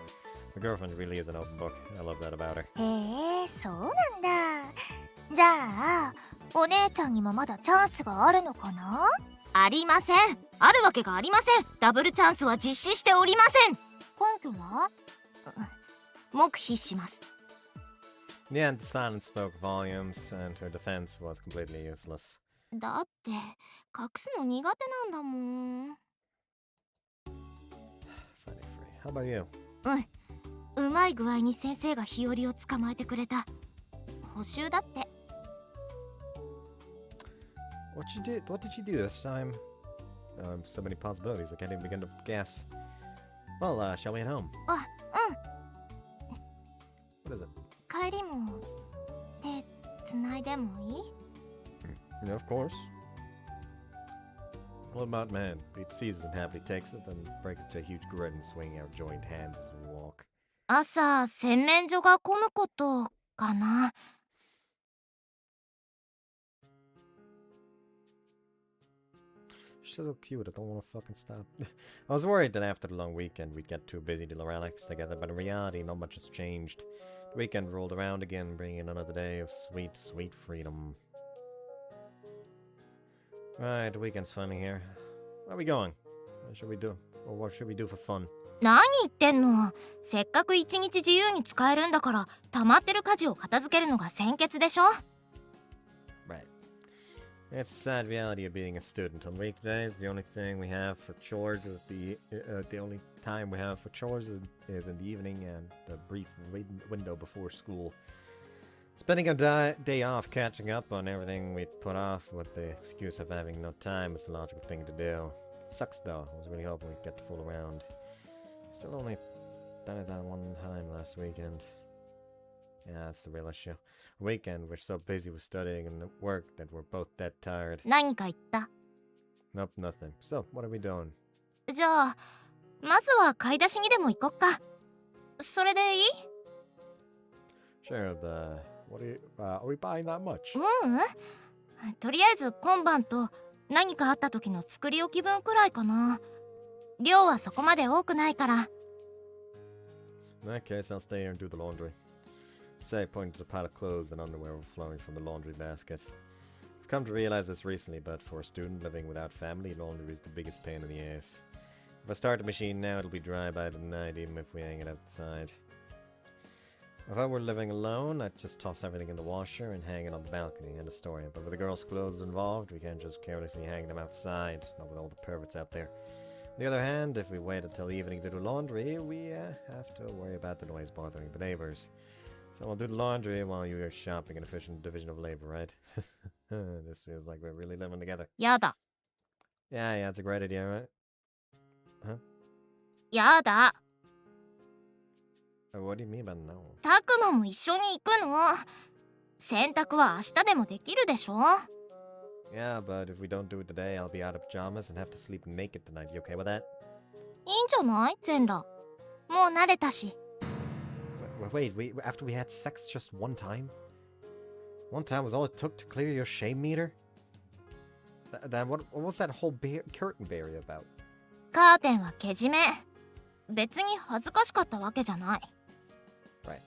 My girlfriend really is an open book. I love that about her. へえ、そうなんだ。じゃあお姉ちゃんにもまだチャンスがあるのかな？ありません。あるわけがありません。ダブルチャンスは実施しておりません。根拠は？黙秘します。 In the end, the silence spoke volumes, and her defense was completely useless. だって隠すの苦手なんだもん。 Funny free. How about you? うまい具合に先生が日和を捕まえてくれた。補習だって。 What did you do this time? So many possibilities. I can't even begin to guess. Well, shall we head home? あ、What is it? 帰りも手つないでもいい？ Yeah, of course. What about man? He sees it and happily takes it, then breaks into a huge grin, swinging out joined hands as we walk. 朝洗面所が混むことかな。 She's so cute, I don't want to fucking stop. I was worried that after the long weekend we'd get too busy to relax together, but in reality not much has changed. The weekend rolled around again, bringing another day of sweet, sweet freedom. Right, the weekend's finally here. Where are we going? What should we do? Or what should we do for fun? 何言ってんの。せっかく一日自由に使えるんだから溜まってる家事を片付けるのが先決でしょ。 Right. It's the sad reality of being a student. On weekdays, the only thing we have for chores is the only time we have for chores is in the evening and the brief window before school. Spending a day off catching up on everything we put off with the excuse of having no time is the logical thing to do. Sucks though. I was really hoping we'd get to fool around. Still only done it that one time last weekend. Yeah, that's the real issue. Weekend, we're so busy with studying and work that we're both dead tired. 何か言った？ Nope, nothing. So, what are we doing? じゃあまずは買い出しにでも行こっか。それでいい？ Sure, are we buying that much? とりあえず今晩と何かあった時の作り置き分くらいかな。量はそこまで多くないから。 In that case, I'll stay here and do the laundry. Say, pointing to the pile of clothes and underwear overflowing from the laundry basket. I've come to realize this recently, but for a student living without family, laundry is the biggest pain in the ass. If I start the machine now, it'll be dry by the night, even if we hang it outside. If I were living alone, I'd just toss everything in the washer and hang it on the balcony, end of story. But with the girls' clothes involved, we can't just carelessly hang them outside, not with all the perverts out there. On the other hand, if we wait until evening to do laundry, we have to worry about the noise bothering the neighbors. So I'll do the laundry while you are shopping, an efficient division of labor, right? This feels like we're really living together. やだ。 Yeah, it's a great idea, right? Huh? やだ。 What do you mean by no? たくまも一緒に行くの。洗濯は明日でもできるでしょ。 Yeah, but if we don't do it today, I'll be out of pajamas and have to sleep naked tonight. You okay with that? いいんじゃない？全裸。もう慣れたし。 Wait, after we had sex just one time? One time was all it took to clear your shame meter? Then what was that whole curtain barrier about? カーテンはけじめ。別に恥ずかしかったわけじゃない。 Right.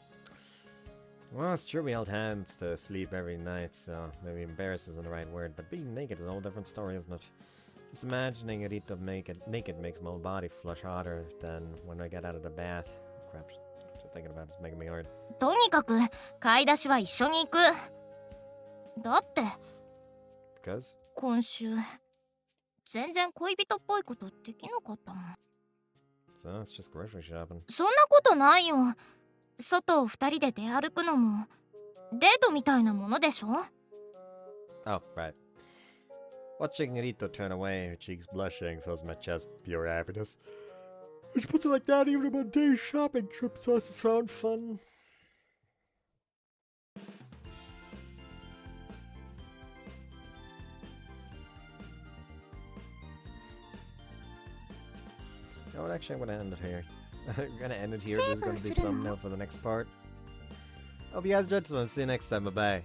Well, it's true we held hands to sleep every night, so maybe embarrass isn't the right word, but being naked is a whole different story, isn't it? Just imagining Rito naked makes my whole body flush harder than when I get out of the bath. Crap, just thinking about it's making me hard. とにかく買い出しは一緒に行く。だって Because? 今週全然恋人っぽいことできなかったもん。 So it's just grocery shopping. そんなことないよ。外を二人で出歩くのもデートみたいなものでしょ。 Oh, right. Watching Rito turn away, her cheeks blushing, fills my chest with pure happiness. Which puts it like that even on a day's shopping trip, so it's found fun. Oh, actually, I'm gonna end it here. We're gonna end it here. This is gonna be thumbnail for the next part. Hope you guys enjoyed this one. See you next time. Bye bye.